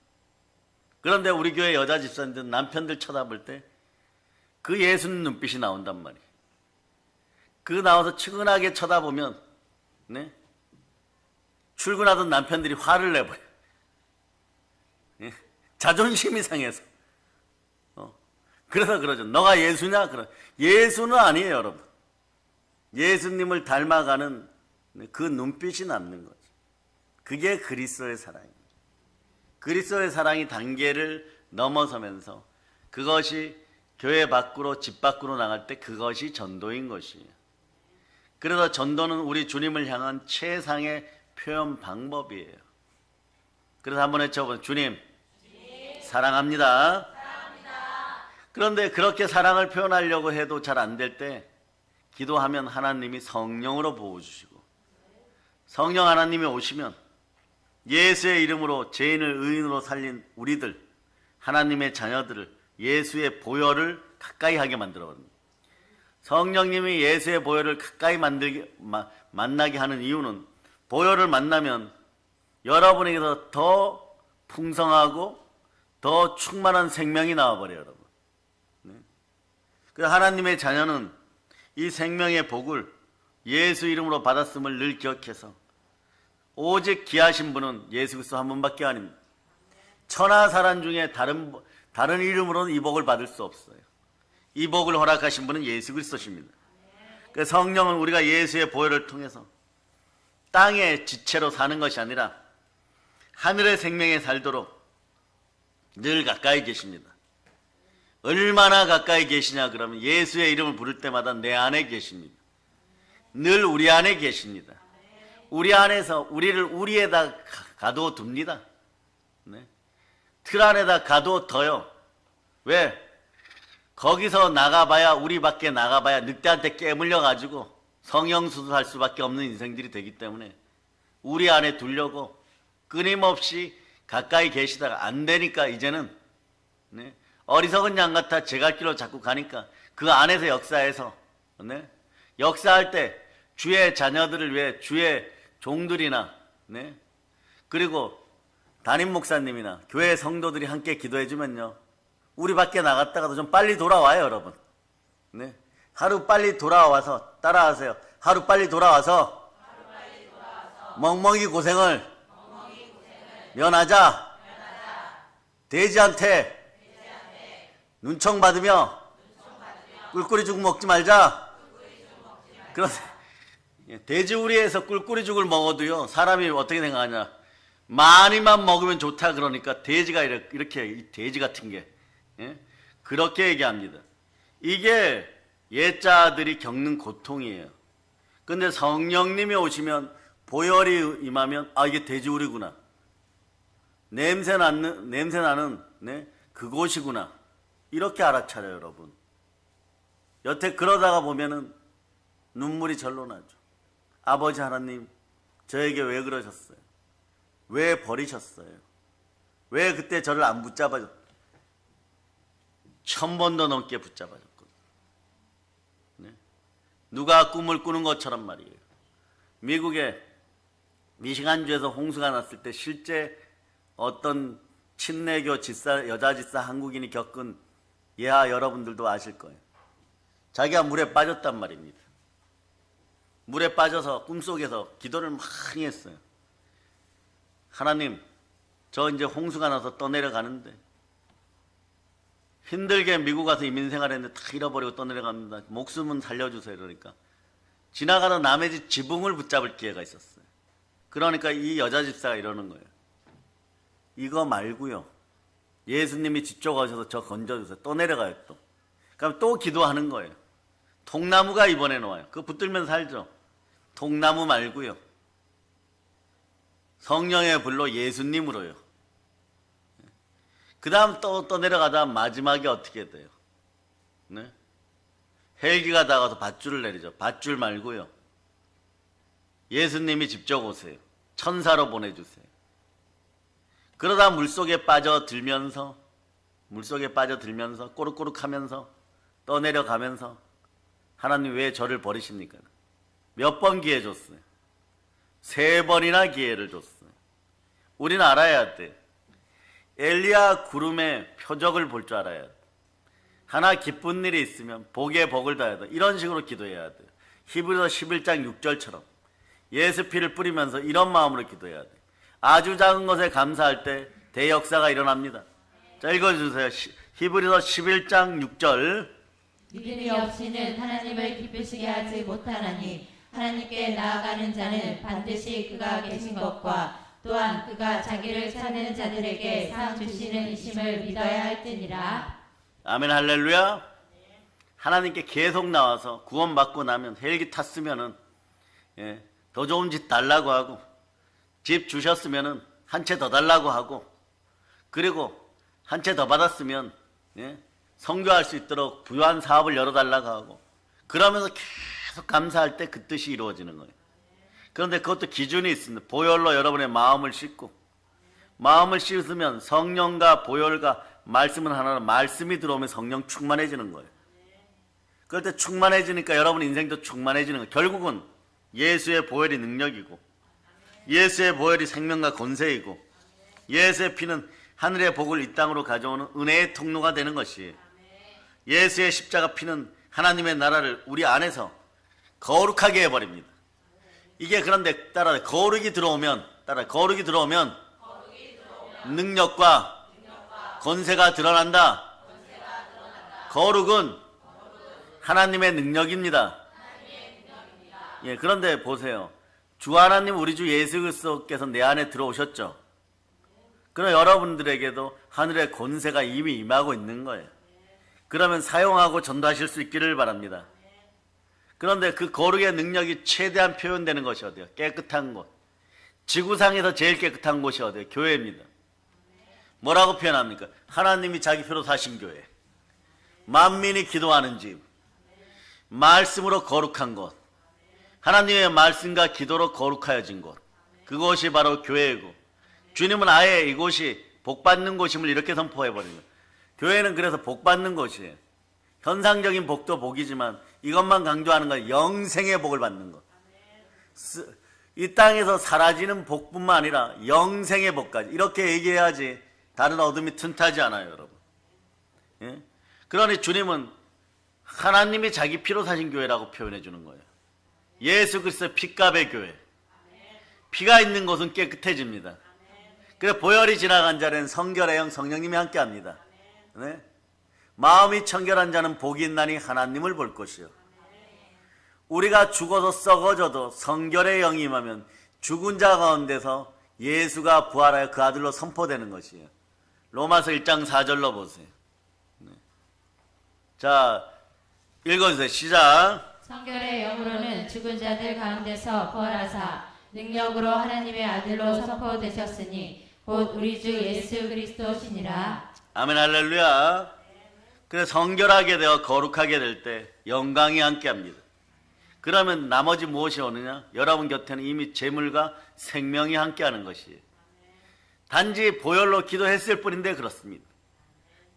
Speaker 1: 그런데 우리 교회 여자 집사님들 남편들 쳐다볼 때 그 예수님 눈빛이 나온단 말이에요. 그 나와서 측은하게 쳐다보면, 네? 출근하던 남편들이 화를 내버려요. 예? 자존심이 상해서. 그래서 그러죠. 너가 예수냐? 예수는 아니에요, 여러분. 예수님을 닮아가는 그 눈빛이 남는 거죠. 그게 그리스도의 사랑입니다. 그리스도의 사랑이 단계를 넘어서면서 그것이 교회 밖으로, 집 밖으로 나갈 때 그것이 전도인 것이에요. 그래서 전도는 우리 주님을 향한 최상의 표현 방법이에요. 그래서 한번 외쳐보세요. 주님, 사랑합니다. 그런데 그렇게 사랑을 표현하려고 해도 잘 안 될 때 기도하면 하나님이 성령으로 부어주시고, 성령 하나님이 오시면 예수의 이름으로 죄인을 의인으로 살린 우리들, 하나님의 자녀들을 예수의 보혈을 가까이 하게 만들어버립니다. 성령님이 예수의 보혈을 가까이 만나게 하는 이유는 보혈을 만나면 여러분에게서 더 풍성하고 더 충만한 생명이 나와버려요, 여러분. 네. 그래서 하나님의 자녀는 이 생명의 복을 예수 이름으로 받았음을 늘 기억해서 오직 귀하신 분은 예수 그리스도 한 분밖에 아닙니다. 천하사람 중에 다른 이름으로는 이 복을 받을 수 없어요. 이 복을 허락하신 분은 예수 그리스도십니다. 그 성령은 우리가 예수의 보혈을 통해서 땅의 지체로 사는 것이 아니라 하늘의 생명에 살도록 늘 가까이 계십니다. 얼마나 가까이 계시냐 그러면 예수의 이름을 부를 때마다 내 안에 계십니다. 늘 우리 안에 계십니다. 우리 안에서 우리를 우리에다 가둬둡니다. 네. 틀 안에다 가둬둬요. 왜? 거기서 나가봐야, 우리 밖에 나가봐야 늑대한테 깨물려가지고 성형수술할 수밖에 없는 인생들이 되기 때문에 우리 안에 두려고 끊임없이 가까이 계시다가 안 되니까 이제는, 네, 어리석은 양 같아 제 갈 길로 자꾸 가니까 그 안에서 역사해서, 네, 역사할 때 주의 자녀들을 위해 주의 종들이나, 네, 그리고 담임 목사님이나 교회 성도들이 함께 기도해 주면요, 우리 밖에 나갔다가도 좀 빨리 돌아와요, 여러분. 네, 하루 빨리 돌아와서, 따라하세요. 하루 빨리 돌아와서 멍멍이 고생을 면하자. 돼지한테 눈총 받으며 꿀꿀이 죽 먹지 말자. 그런데 돼지우리에서 꿀꿀이 죽을 먹어도요, 사람이 어떻게 생각하냐, 많이만 먹으면 좋다 그러니까 돼지가 이렇게 돼지 같은 게, 예? 그렇게 얘기합니다. 이게 옛자들이 겪는 고통이에요. 근데 성령님이 오시면, 보혈이 임하면, 아, 이게 돼지우리구나, 냄새 나는, 네, 그곳이구나, 이렇게 알아차려요, 여러분. 여태 그러다가 보면은 눈물이 절로 나죠. 아버지 하나님, 저에게 왜 그러셨어요? 왜 버리셨어요? 왜 그때 저를 안 붙잡아줬어요? 1000번도 넘게 붙잡아줬거든요. 네? 누가 꿈을 꾸는 것처럼 말이에요. 미국의 미시간주에서 홍수가 났을 때 실제 어떤 친내교 여자 집사 한국인이 겪은 예화 여러분들도 아실 거예요. 자기가 물에 빠졌단 말입니다. 물에 빠져서 꿈속에서 기도를 많이 했어요. 하나님, 저 이제 홍수가 나서 떠내려가는데, 힘들게 미국 가서 이민생활했는데 다 잃어버리고 떠내려갑니다. 목숨은 살려주세요. 그러니까 지나가던 남의 집 지붕을 붙잡을 기회가 있었어요. 그러니까 이 여자 집사가 이러는 거예요. 이거 말고요, 예수님이 직접 오셔서 저 건져주세요. 또 내려가요. 또. 그럼 또 기도하는 거예요. 통나무가 이번에는 와요. 그거 붙들면 살죠. 통나무 말고요, 성령의 불로 예수님으로요. 그 다음 또 내려가다 마지막에 어떻게 돼요? 네? 헬기가 다가서 밧줄을 내리죠. 밧줄 말고요, 예수님이 직접 오세요. 천사로 보내주세요. 그러다 물속에 빠져들면서 꼬르꼬르하면서 떠내려가면서, 하나님 왜 저를 버리십니까? 몇 번 기회 줬어요? 3번이나 기회를 줬어요. 우리는 알아야 돼. 엘리야 구름의 표적을 볼 줄 알아야 돼. 하나 기쁜 일이 있으면 복에 복을 더해야 돼. 이런 식으로 기도해야 돼. 히브리서 11장 6절처럼 예수 피를 뿌리면서 이런 마음으로 기도해야 돼. 아주 작은 것에 감사할 때 대역사가 일어납니다. 자, 읽어주세요. 히브리서 11장 6절
Speaker 2: 믿음이 없이는 하나님을 기쁘시게 하지 못하나니 하나님께 나아가는 자는 반드시 그가 계신 것과 또한 그가 자기를 찾는 자들에게 상 주시는 이심을 믿어야 할지니라.
Speaker 1: 아멘 할렐루야. 하나님께 계속 나와서 구원받고 나면 헬기 탔으면은 더 좋은 집 달라고 하고 집 주셨으면은 한 채 더 달라고 하고 그리고 한 채 더 받았으면 선교할 수 있도록 부유한 사업을 열어달라고 하고 그러면서 계속 감사할 때 그 뜻이 이루어지는 거예요. 그런데 그것도 기준이 있습니다. 보혈로 여러분의 마음을 씻고 마음을 씻으면 성령과 보혈과 말씀은 하나로 말씀이 들어오면 성령 충만해지는 거예요. 그럴 때 충만해지니까 여러분 인생도 충만해지는 거예요. 결국은 예수의 보혈이 능력이고 예수의 보혈이 생명과 권세이고 예수의 피는 하늘의 복을 이 땅으로 가져오는 은혜의 통로가 되는 것이에요. 예수의 십자가 피는 하나님의 나라를 우리 안에서 거룩하게 해버립니다. 이게 그런데 따라 거룩이 들어오면 능력과 권세가 드러난다. 거룩은 하나님의 능력입니다. 그런데 보세요. 주 하나님 우리 주 예수 그리스도께서 내 안에 들어오셨죠. 그럼 여러분들에게도 하늘의 권세가 이미 임하고 있는 거예요. 그러면 사용하고 전도하실 수 있기를 바랍니다. 그런데 그 거룩의 능력이 최대한 표현되는 것이 어디요? 깨끗한 곳. 지구상에서 제일 깨끗한 곳이 어디요? 교회입니다. 뭐라고 표현합니까? 하나님이 자기 표로 사신 교회. 만민이 기도하는 집. 말씀으로 거룩한 곳. 하나님의 말씀과 기도로 거룩하여진 곳. 그곳이 바로 교회이고 주님은 아예 이곳이 복받는 곳임을 이렇게 선포해버린 거예요. 교회는 그래서 복받는 곳이에요. 현상적인 복도 복이지만 이것만 강조하는 건 영생의 복을 받는 것. 이 땅에서 사라지는 복뿐만 아니라 영생의 복까지 이렇게 얘기해야지 다른 어둠이 튼트하지 않아요, 여러분. 그러니 주님은 하나님이 자기 피로 사신 교회라고 표현해 주는 거예요. 예수 그리스도의 피값의 교회. 피가 있는 곳은 깨끗해집니다. 그래서 보혈이 지나간 자는 성결의 영 성령님이 함께합니다. 마음이 청결한 자는 복이 있나니 하나님을 볼 것이요. 우리가 죽어서 썩어져도 성결의 영이 임하면 죽은 자 가운데서 예수가 부활하여 그 아들로 선포되는 것이에요. 로마서 1장 4절로 보세요. 자, 읽어주세요. 시작.
Speaker 2: 성결의 영으로는 죽은 자들 가운데서 부활하사 능력으로 하나님의 아들로 선포되셨으니 곧 우리 주 예수 그리스도시니라.
Speaker 1: 아멘 할렐루야. 그래서 성결하게 되어 거룩하게 될 때 영광이 함께합니다. 그러면 나머지 무엇이 오느냐? 여러분 곁에는 이미 재물과 생명이 함께하는 것이에요. 단지 보혈로 기도했을 뿐인데 그렇습니다.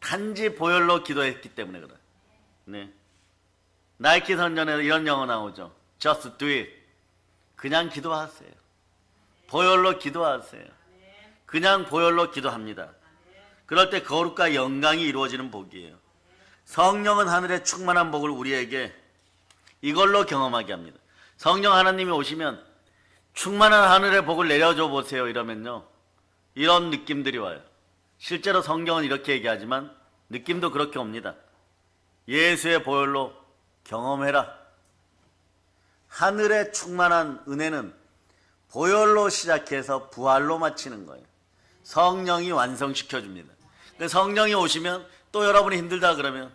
Speaker 1: 단지 보혈로 기도했기 때문에 그래요. 네. 나이키 선전에 이런 영어 나오죠. Just do it. 그냥 기도하세요. 보혈로 기도하세요. 그냥 보혈로 기도합니다. 그럴 때 거룩과 영광이 이루어지는 복이에요. 성령은 하늘의 충만한 복을 우리에게 이걸로 경험하게 합니다. 성령 하나님이 오시면 충만한 하늘의 복을 내려줘 보세요 이러면요 이런 느낌들이 와요. 실제로 성경은 이렇게 얘기하지만 느낌도 그렇게 옵니다. 예수의 보혈로 경험해라. 하늘의 충만한 은혜는 보혈로 시작해서 부활로 마치는 거예요. 성령이 완성시켜줍니다. 성령이 오시면 또 여러분이 힘들다 그러면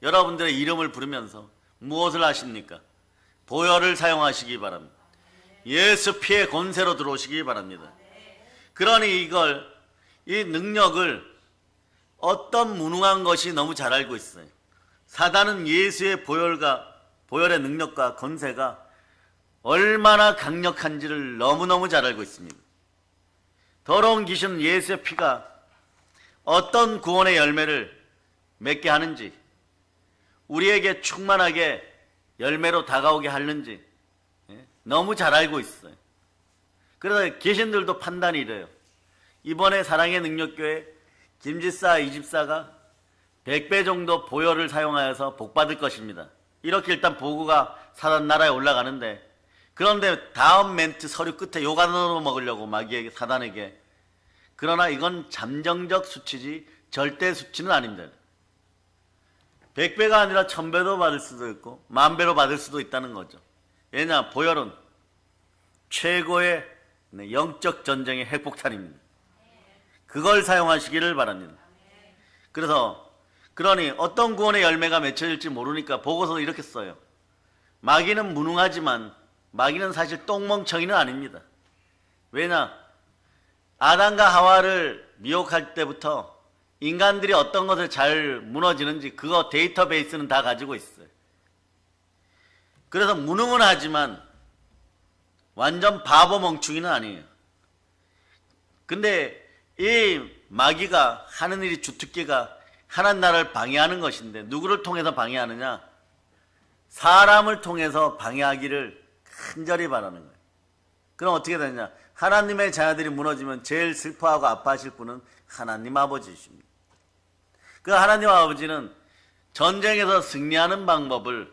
Speaker 1: 여러분들의 이름을 부르면서 무엇을 하십니까? 보혈을 사용하시기 바랍니다. 예수 피의 권세로 들어오시기 바랍니다. 그러니 이 능력을 어떤 무능한 것이 너무 잘 알고 있어요. 사단은 예수의 보혈의 능력과 권세가 얼마나 강력한지를 너무너무 잘 알고 있습니다. 더러운 귀신은 예수의 피가 어떤 구원의 열매를 맺게 하는지, 우리에게 충만하게 열매로 다가오게 하는지 너무 잘 알고 있어요. 그래서 귀신들도 판단이 이래요. 이번에 사랑의 능력교회 김집사, 이집사가 100배 정도 보혈을 사용하여서 복받을 것입니다. 이렇게 일단 보고가 사단 나라에 올라가는데, 그런데 다음 멘트 서류 끝에 요가 넣어 먹으려고 마귀에게, 사단에게. 그러나 이건 잠정적 수치지 절대 수치는 아닙니다. 100배가 아니라 1000배도 받을 수도 있고 10,000배로 받을 수도 있다는 거죠. 왜냐? 보혈은 최고의 영적 전쟁의 핵폭탄입니다. 그걸 사용하시기를 바랍니다. 그러니 어떤 구원의 열매가 맺혀질지 모르니까 보고서 이렇게 써요. 마귀는 무능하지만 마귀는 사실 똥멍청이는 아닙니다. 왜냐? 아담과 하와를 미혹할 때부터 인간들이 어떤 것을 잘 무너지는지 그거 데이터베이스는 다 가지고 있어요. 그래서 무능은 하지만 완전 바보 멍충이는 아니에요. 근데 이 마귀가 하는 일이 주특기가 하나님 나라를 방해하는 것인데 누구를 통해서 방해하느냐? 사람을 통해서 방해하기를 간절히 바라는 거예요. 그럼 어떻게 되냐? 하나님의 자녀들이 무너지면 제일 슬퍼하고 아파하실 분은 하나님 아버지이십니다. 그 하나님 아버지는 전쟁에서 승리하는 방법을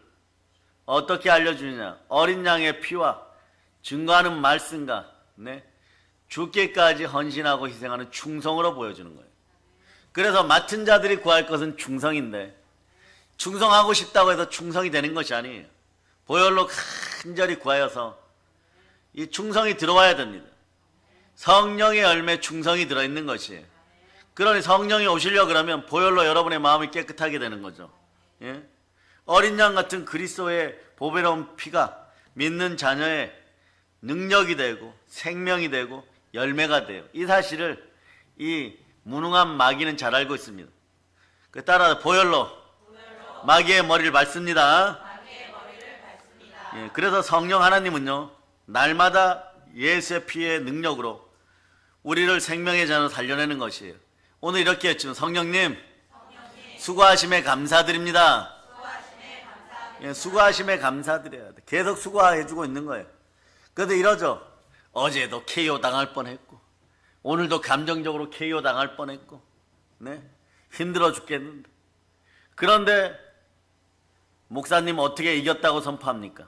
Speaker 1: 어떻게 알려주느냐? 어린 양의 피와 증거하는 말씀과 죽기까지 헌신하고 희생하는 충성으로 보여주는 거예요. 그래서 맡은 자들이 구할 것은 충성인데 충성하고 싶다고 해서 충성이 되는 것이 아니에요. 보혈로 간절히 구하여서 이 충성이 들어와야 됩니다. 성령의 열매 충성이 들어있는 것이에요. 그러니 성령이 오시려고 그러면 보혈로 여러분의 마음이 깨끗하게 되는 거죠. 예? 어린 양 같은 그리스도의 보배로운 피가 믿는 자녀의 능력이 되고 생명이 되고 열매가 돼요. 이 사실을 이 무능한 마귀는 잘 알고 있습니다. 따라서 보혈로 마귀의 머리를 밟습니다. 예, 그래서 성령 하나님은요 날마다 예수의 피의 능력으로 우리를 생명의 잔으로 살려내는 것이에요. 오늘 이렇게 했지만 성령님 수고하심에 감사드립니다. 예, 수고하심에 감사드려야 돼. 계속 수고해주고 있는 거예요. 그런데 이러죠. 어제도 KO 당할 뻔했고 오늘도 감정적으로 KO 당할 뻔했고 힘들어 죽겠는데 그런데 목사님 어떻게 이겼다고 선포합니까?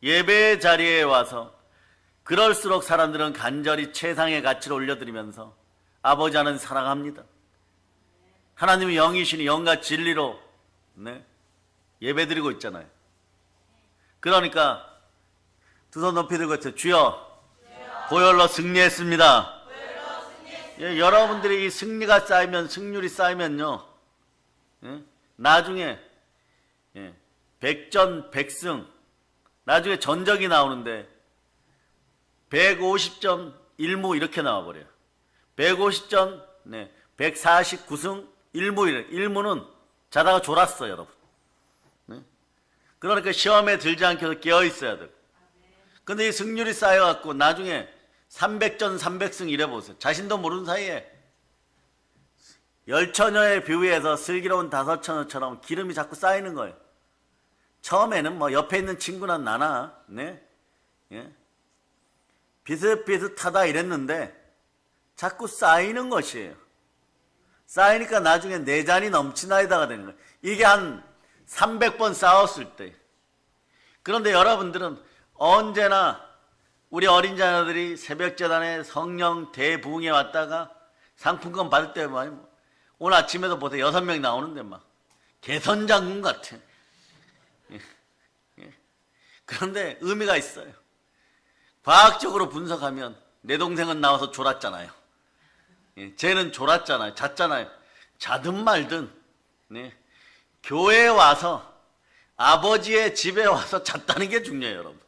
Speaker 1: 예배의 자리에 와서 그럴수록 사람들은 간절히 최상의 가치를 올려드리면서 아버지 하나님 사랑합니다. 하나님이 영이시니 영과 진리로 예배드리고 있잖아요. 그러니까 두 손 높이 들고 있어요. 주여 보혈로 승리했습니다. 예, 여러분들이 이 승리가 쌓이면 승률이 쌓이면요 나중에 백전 백승 나중에 전적이 나오는데 150점 1무 이렇게 나와버려요. 150점 149승 1무 이래. 1무는 자다가 졸았어요 여러분. 그러니까 시험에 들지 않게 해서 깨어있어야 돼요. 근데 이 승률이 쌓여갖고 나중에 300전 300승 이래보세요. 자신도 모르는 사이에 열처녀의 뷰에서 슬기로운 다섯처녀처럼 기름이 자꾸 쌓이는 거예요. 처음에는 뭐 옆에 있는 친구나 나나 비슷비슷하다 이랬는데 자꾸 쌓이는 것이에요. 쌓이니까 나중에 내 잔이 넘치나이다가 되는 거예요. 이게 한 300번 쌓았을 때. 그런데 여러분들은 언제나 우리 어린 자녀들이 새벽재단에 성령 대부흥에 왔다가 상품권 받을 때 오늘 아침에도 보세요. 6명 나오는데 막 개선장군 같아. 그런데 의미가 있어요. 과학적으로 분석하면 내 동생은 나와서 졸았잖아요. 쟤는 졸았잖아요. 잤잖아요. 자든 말든 교회에 와서 아버지의 집에 와서 잤다는 게 중요해요 여러분.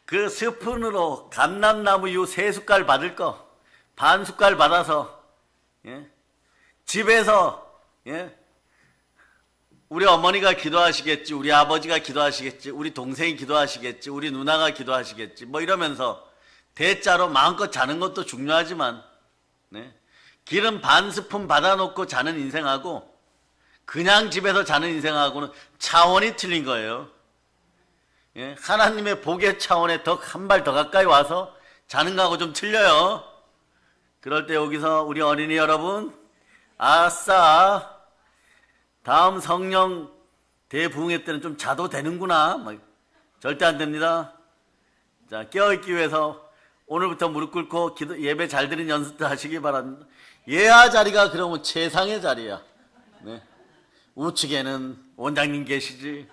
Speaker 1: 그 스푼으로 감람나무유 3숟갈 받을 거 반 숟갈 받아서 집에서 우리 어머니가 기도하시겠지, 우리 아버지가 기도하시겠지, 우리 동생이 기도하시겠지, 우리 누나가 기도하시겠지 뭐 이러면서 대자로 마음껏 자는 것도 중요하지만 기름 반 스푼 받아놓고 자는 인생하고 그냥 집에서 자는 인생하고는 차원이 틀린 거예요. 하나님의 복의 차원에 한 발 더 가까이 와서 자는 거하고 좀 틀려요. 그럴 때 여기서 우리 어린이 여러분 아싸 다음 성령 대부흥회 때는 좀 자도 되는구나. 절대 안 됩니다. 자, 깨어있기 위해서 오늘부터 무릎 꿇고 예배 잘 드리는 연습도 하시기 바랍니다. 예하 자리가 그러면 최상의 자리야. 우측에는 원장님 계시지,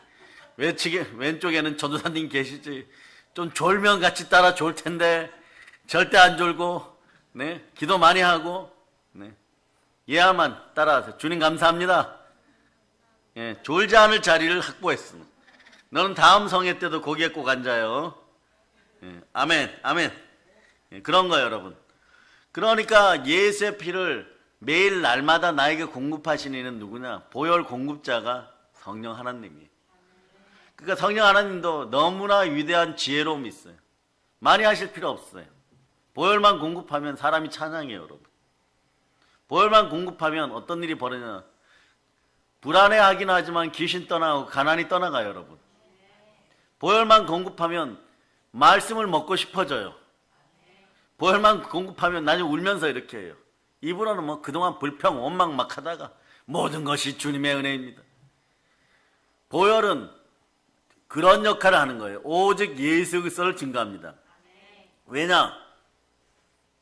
Speaker 1: 왼쪽에는 전도사님 계시지. 좀 졸면 같이 따라 졸 텐데 절대 안 졸고, 네, 기도 많이 하고, 네, 예야만 따라하세요. 주님 감사합니다. 예, 졸지 않을 자리를 확보했습니다. 너는 다음 성회 때도 거기에 꼭 앉아요. 예, 아멘, 아멘. 예, 그런 거예요, 여러분. 그러니까 예수의 피를 매일 날마다 나에게 공급하시는 이는 누구냐? 보혈 공급자가 성령 하나님이에요. 그러니까 성령 하나님도 너무나 위대한 지혜로움이 있어요. 많이 하실 필요 없어요. 보혈만 공급하면 사람이 찬양해요, 여러분. 보혈만 공급하면 어떤 일이 벌어지냐? 불안해하긴 하지만 귀신 떠나고 가난이 떠나가요, 여러분. 보혈만 공급하면 말씀을 먹고 싶어져요. 보혈만 공급하면 나중에 울면서 이렇게 해요. 입으로는 뭐 그동안 불평 원망 막 하다가 모든 것이 주님의 은혜입니다. 보혈은 그런 역할을 하는 거예요. 오직 예수 그리스도를 증거합니다. 왜냐?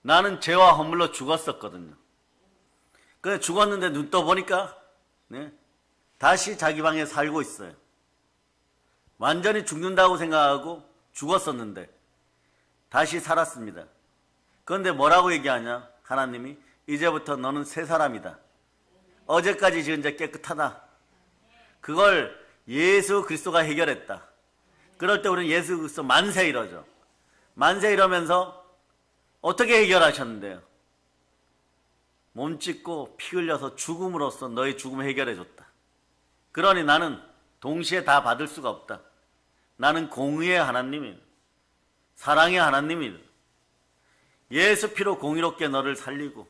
Speaker 1: 나는 죄와 허물로 죽었었거든요. 그래 죽었는데 눈 떠보니까, 네, 다시 자기 방에 살고 있어요. 완전히 죽는다고 생각하고 죽었었는데 다시 살았습니다. 그런데 뭐라고 얘기하냐? 하나님이 이제부터 너는 새 사람이다. 어제까지 지은 죄 깨끗하다. 그걸 예수 그리스도가 해결했다. 그럴 때 우리는 예수 그리스도 만세 이러죠. 만세 이러면서 어떻게 해결하셨는데요? 몸 찢고 피 흘려서 죽음으로써 너의 죽음을 해결해 줬다. 그러니 나는 동시에 다 받을 수가 없다. 나는 공의의 하나님이다. 사랑의 하나님이다. 예수 피로 공의롭게 너를 살리고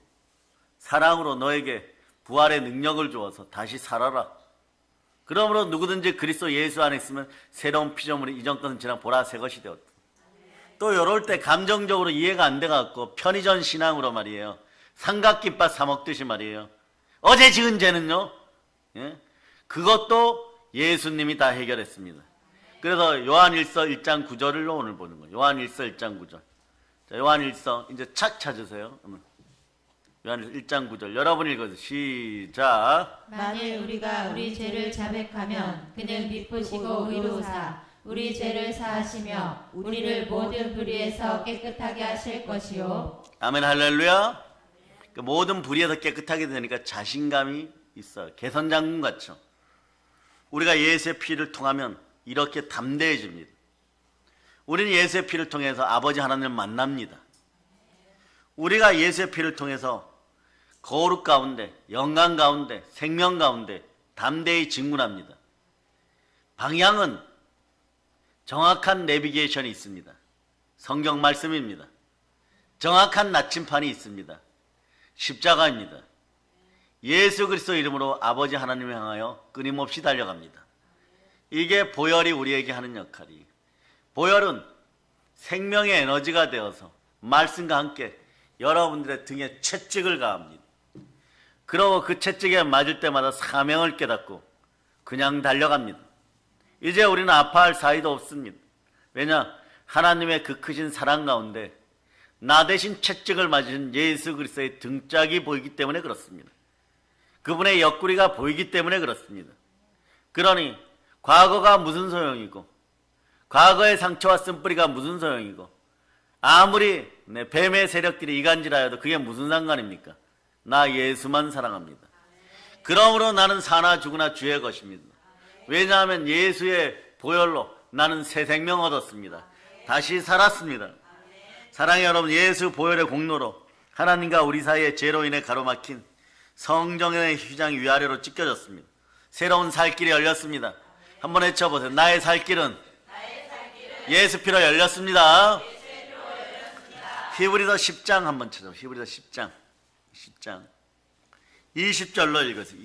Speaker 1: 사랑으로 너에게 부활의 능력을 주어서 다시 살아라. 그러므로 누구든지 그리스도 예수 안에 있으면 새로운 피조물이 이전 것은 지나 보라 새 것이 되었다. 또 이럴 때 감정적으로 이해가 안 돼갖고 편의점 신앙으로 말이에요. 삼각김밥 사 먹듯이 말이에요. 어제 지은 죄는요, 예? 그것도 예수님이 다 해결했습니다. 그래서 요한일서 1장 9절로 오늘 보는 거예요. 요한일서 1장 9절. 자, 요한일서 이제 착 찾으세요. 요한일서 1장 9절. 여러분 읽어주세요. 시작.
Speaker 2: 만일 우리가 우리 죄를 자백하면 그는 미쁘시고 의로우사 우리 죄를 사하시며 우리를 모든 불의에서 깨끗하게 하실 것이요.
Speaker 1: 아멘 할렐루야. 그 모든 불의에서 깨끗하게 되니까 자신감이 있어요. 개선장군 같죠. 우리가 예수의 피를 통하면 이렇게 담대해집니다. 우리는 예수의 피를 통해서 아버지 하나님을 만납니다. 우리가 예수의 피를 통해서 거룩 가운데, 영광 가운데, 생명 가운데 담대히 진군합니다. 방향은 정확한 내비게이션이 있습니다. 성경 말씀입니다. 정확한 나침판이 있습니다. 십자가입니다. 예수 그리스도 이름으로 아버지 하나님을 향하여 끊임없이 달려갑니다. 이게 보혈이 우리에게 하는 역할이에요. 보혈은 생명의 에너지가 되어서 말씀과 함께 여러분들의 등에 채찍을 가합니다. 그러고 그 채찍에 맞을 때마다 사명을 깨닫고 그냥 달려갑니다. 이제 우리는 아파할 사이도 없습니다. 왜냐? 하나님의 그 크신 사랑 가운데 나 대신 채찍을 맞으신 예수 그리스도의 등짝이 보이기 때문에 그렇습니다. 그분의 옆구리가 보이기 때문에 그렇습니다. 그러니 과거가 무슨 소용이고 과거의 상처와 쓴뿌리가 무슨 소용이고 아무리 뱀의 세력들이 이간질하여도 그게 무슨 상관입니까? 나 예수만 사랑합니다. 그러므로 나는 사나 죽으나 주의 것입니다. 왜냐하면 예수의 보혈로 나는 새 생명 얻었습니다. 다시 살았습니다. 사랑의 여러분, 예수 보혈의 공로로 하나님과 우리 사이의 죄로 인해 가로막힌 성정의 휘장이 위아래로 찢겨졌습니다. 새로운 살 길이 열렸습니다. 한번 외쳐보세요. 나의 살 길은 예수 피로 열렸습니다. 히브리서 10장 한번 찾아보세요. 히브리서 10장 20절로 읽으세요.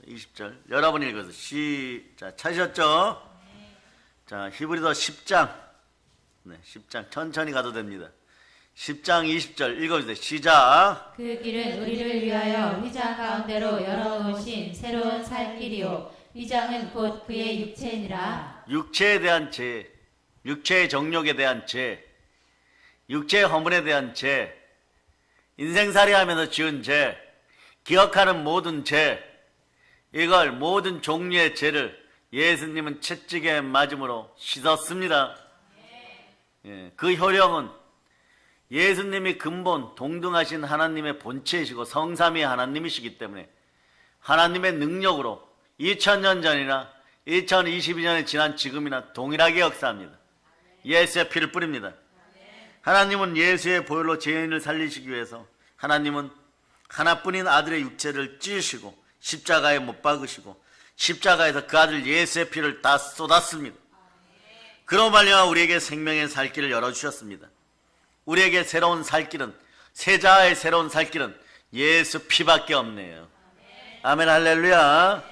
Speaker 1: 20절 여러분 읽어서 시작. 찾으셨죠? 자, 히브리서 10장 10장 천천히 가도 됩니다. 10장 20절 읽어주세요. 시작.
Speaker 2: 그 길은 우리를 위하여 휘장 가운데로 열어놓으신 새로운 살 길이요 휘장은 곧 그의 육체니라.
Speaker 1: 육체에 대한 죄, 육체의 정욕에 대한 죄, 육체의 허물에 대한 죄, 인생살이 하면서 지은 죄, 기억하는 모든 죄, 이걸 모든 종류의 죄를 예수님은 채찍에 맞음으로 씻었습니다. 예, 그 효력은 예수님이 근본 동등하신 하나님의 본체이시고 성삼위 하나님이시기 때문에 하나님의 능력으로 2000년 전이나 2022년에 지난 지금이나 동일하게 역사합니다. 예수의 피를 뿌립니다. 하나님은 예수의 보혈로 죄인을 살리시기 위해서 하나님은 하나뿐인 아들의 육체를 찢으시고 십자가에 못 박으시고 십자가에서 그 아들 예수의 피를 다 쏟았습니다. 그로 말미암아 우리에게 생명의 살 길을 열어주셨습니다. 우리에게 새로운 살 길은, 세자의 새로운 살 길은 예수 피밖에 없네요. 아멘 할렐루야.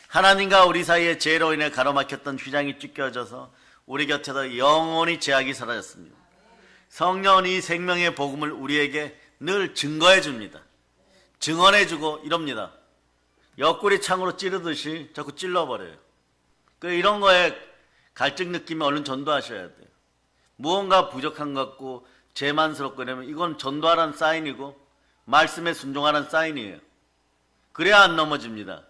Speaker 1: 하나님과 우리 사이에 죄로 인해 가로막혔던 휘장이 찢겨져서 우리 곁에서 영원히 죄악이 사라졌습니다. 성령은 이 생명의 복음을 우리에게 늘 증거해 줍니다. 증언해 주고 이럽니다. 옆구리 창으로 찌르듯이 자꾸 찔러버려요. 이런 거에 갈증 느끼면 얼른 전도하셔야 돼요. 무언가 부족한 것 같고 죄만스럽고 이러면 이건 전도하라는 사인이고 말씀에 순종하라는 사인이에요. 그래야 안 넘어집니다.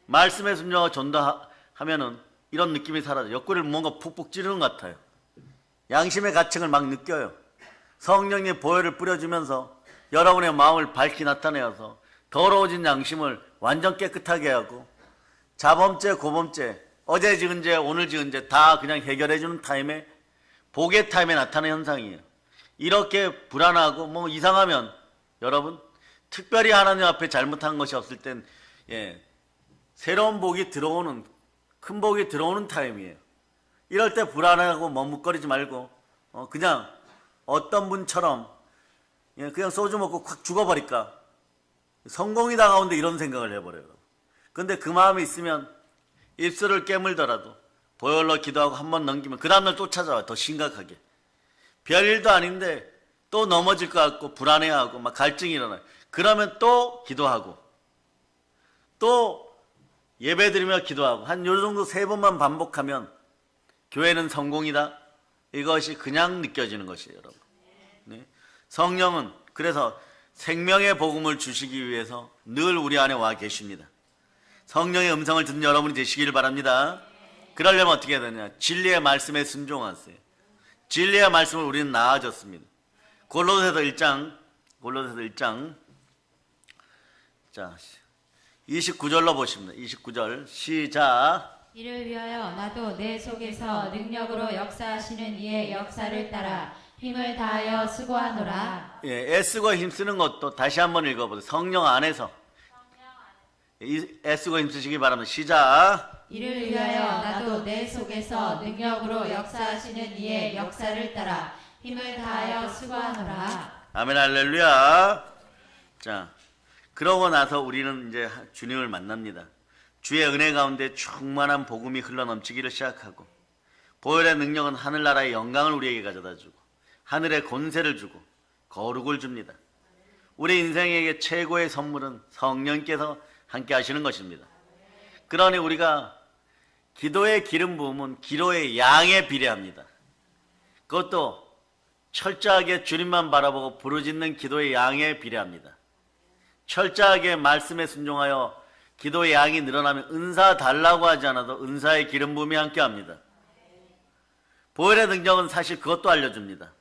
Speaker 1: 말씀에 순종하고 전도하면은 이런 느낌이 사라져요. 옆구리를 뭔가 푹푹 찌르는 것 같아요. 양심의 가책을 막 느껴요. 성령의 보혈을 뿌려주면서 여러분의 마음을 밝히 나타내어서 더러워진 양심을 완전 깨끗하게 하고 자범죄, 고범죄, 어제 지은 죄, 오늘 지은 죄 다 그냥 해결해주는 타임에 복의 타임에 나타나는 현상이에요. 이렇게 불안하고 뭐 이상하면 여러분 특별히 하나님 앞에 잘못한 것이 없을 땐 새로운 복이 들어오는 큰 복이 들어오는 타임이에요. 이럴 때 불안하고 머뭇거리지 말고 그냥 어떤 분처럼 그냥 소주 먹고 확 죽어버릴까 성공이 다가오는데 이런 생각을 해버려요. 근데 그 마음이 있으면 입술을 깨물더라도 보혈로 기도하고 한 번 넘기면 그 다음날 또 찾아와요. 더 심각하게. 별일도 아닌데 또 넘어질 것 같고 불안해하고 막 갈증이 일어나요. 그러면 또 기도하고 또 예배드리며 기도하고 한 요 정도 3번만 반복하면 교회는 성공이다. 이것이 그냥 느껴지는 것이에요, 여러분. 네? 성령은 그래서 생명의 복음을 주시기 위해서 늘 우리 안에 와 계십니다. 성령의 음성을 듣는 여러분이 되시길 바랍니다. 그러려면 어떻게 해야 되냐? 진리의 말씀에 순종하세요. 진리의 말씀을 우리는 나아졌습니다. 골로새서 1장 자 29절로 보십니다. 29절 시작.
Speaker 2: 이를 위하여 나도 내 속에서 능력으로 역사하시는 이의 역사를 따라 힘을 다하여 수고하노라.
Speaker 1: 애쓰고 힘쓰는 것도 다시 한번 읽어보세요. 성령 안에서 애쓰고 힘쓰시기 바랍니다. 시작.
Speaker 2: 이를 위하여 나도 내 속에서 능력으로 역사하시는 이의 역사를 따라 힘을 다하여 수고하노라.
Speaker 1: 아멘 할렐루야. 자, 그러고 나서 우리는 이제 주님을 만납니다. 주의 은혜 가운데 충만한 복음이 흘러넘치기를 시작하고 보혈의 능력은 하늘나라의 영광을 우리에게 가져다 주고 하늘의 권세를 주고 거룩을 줍니다. 우리 인생에게 최고의 선물은 성령께서 함께 하시는 것입니다. 그러니 우리가 기도의 기름 부음은 기도의 양에 비례합니다. 그것도 철저하게 주님만 바라보고 부르짖는 기도의 양에 비례합니다. 철저하게 말씀에 순종하여 기도의 양이 늘어나면 은사 달라고 하지 않아도 은사의 기름 부음이 함께합니다. 보혈의 능력은 사실 그것도 알려줍니다.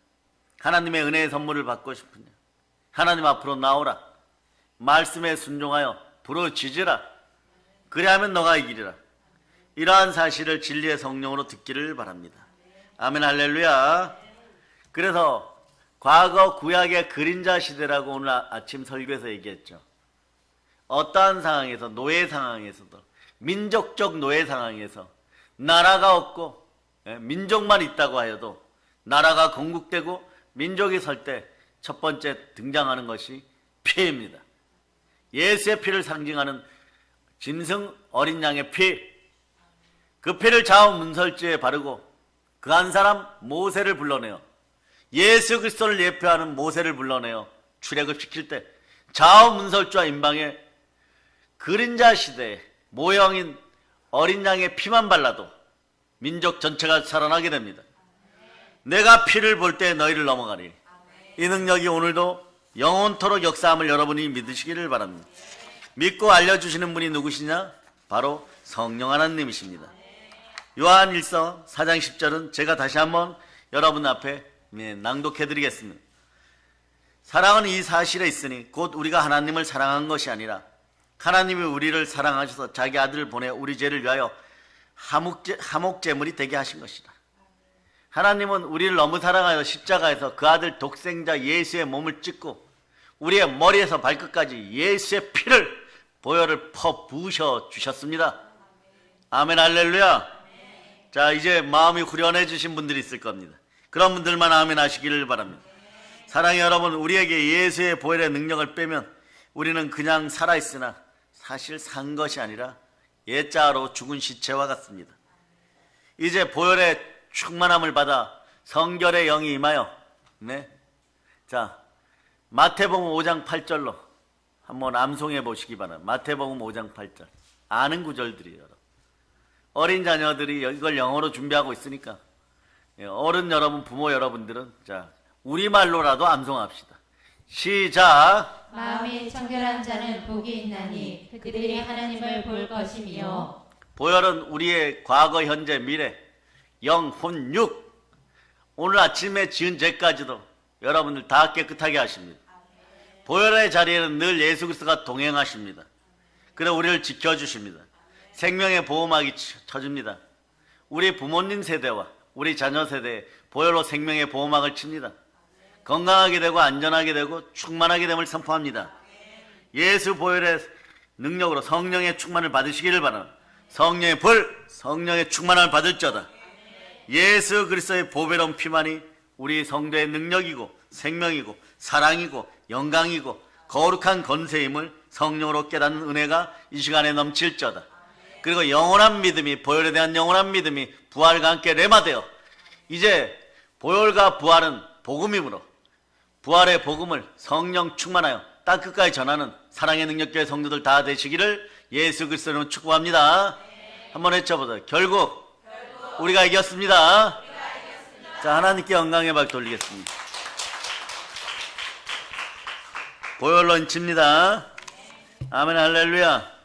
Speaker 1: 하나님의 은혜의 선물을 받고 싶으냐? 하나님 앞으로 나오라. 말씀에 순종하여 부르짖으라. 그래야면 너가 이기리라. 이러한 사실을 진리의 성령으로 듣기를 바랍니다. 아멘 할렐루야. 그래서 과거 구약의 그림자 시대라고 오늘 아침 설교에서 얘기했죠. 어떠한 상황에서 노예 상황에서도 민족적 노예 상황에서 나라가 없고 민족만 있다고 하여도 나라가 건국되고 민족이 설 때 첫 번째 등장하는 것이 피입니다. 예수의 피를 상징하는 짐승 어린 양의 피, 그 피를 좌우 문설주에 바르고 그 한 사람 모세를 불러내어 예수 그리스도를 예표하는 모세를 불러내어 출애굽시킬 때 좌우 문설주와 임방에 그림자 시대의 모형인 어린 양의 피만 발라도 민족 전체가 살아나게 됩니다. 내가 피를 볼 때 너희를 넘어가리. 이 능력이 오늘도 영원토록 역사함을 여러분이 믿으시기를 바랍니다. 믿고 알려주시는 분이 누구시냐? 바로 성령 하나님이십니다. 요한 1서 4장 10절은 제가 다시 한번 여러분 앞에 낭독해 드리겠습니다. 사랑은 이 사실에 있으니 곧 우리가 하나님을 사랑한 것이 아니라 하나님이 우리를 사랑하셔서 자기 아들을 보내 우리 죄를 위하여 화목제물이 되게 하신 것이다. 하나님은 우리를 너무 사랑하여 십자가에서 그 아들 독생자 예수의 몸을 찢고 우리의 머리에서 발끝까지 예수의 피를 보혈을 퍼부으셔 주셨습니다. 아멘 할렐루야. 자, 이제 마음이 후련해지신 분들이 있을 겁니다. 그런 분들만 아멘 하시기를 바랍니다. 사랑의 여러분, 우리에게 예수의 보혈의 능력을 빼면 우리는 그냥 살아있으나 사실 산 것이 아니라 옛자로 죽은 시체와 같습니다. 이제 보혈의 충만함을 받아 성결의 영이 임하여 자, 마태복음 5장 8절로 한번 암송해 보시기 바랍니다. 마태복음 5장 8절. 아는 구절들이에요. 어린 자녀들이 이걸 영어로 준비하고 있으니까 어른 여러분, 부모 여러분들은 자, 우리말로라도 암송합시다. 시작.
Speaker 2: 마음이 청결한 자는 복이 있나니 그들이 하나님을 볼 것이며.
Speaker 1: 보혈은 우리의 과거, 현재, 미래, 영, 혼, 육, 오늘 아침에 지은 죄까지도 여러분들 다 깨끗하게 하십니다. 보혈의 자리에는 늘 예수 그리스도가 동행하십니다. 그래 우리를 지켜주십니다. 생명의 보호막이 쳐줍니다. 우리 부모님 세대와 우리 자녀 세대에 보혈로 생명의 보호막을 칩니다. 건강하게 되고 안전하게 되고 충만하게 됨을 선포합니다. 예수 보혈의 능력으로 성령의 충만을 받으시기를 바랍니다. 성령의 불, 성령의 충만을 받을지어다. 예수 그리스도의 보배로운 피만이 우리 성도의 능력이고 생명이고 사랑이고 영광이고 거룩한 권세임을 성령으로 깨닫는 은혜가 이 시간에 넘칠지어다. 그리고 영원한 믿음이, 보혈에 대한 영원한 믿음이 부활과 함께 레마되어 이제 보혈과 부활은 복음이므로 부활의 복음을 성령 충만하여 땅끝까지 전하는 사랑의 능력교회 성도들 다 되시기를 예수 그리스도로 축복합니다. 한번 외쳐보자. 결국 우리가 이겼습니다. 자, 하나님께 영광의 박 돌리겠습니다. 보혈로 인칩니다. 아멘 할렐루야.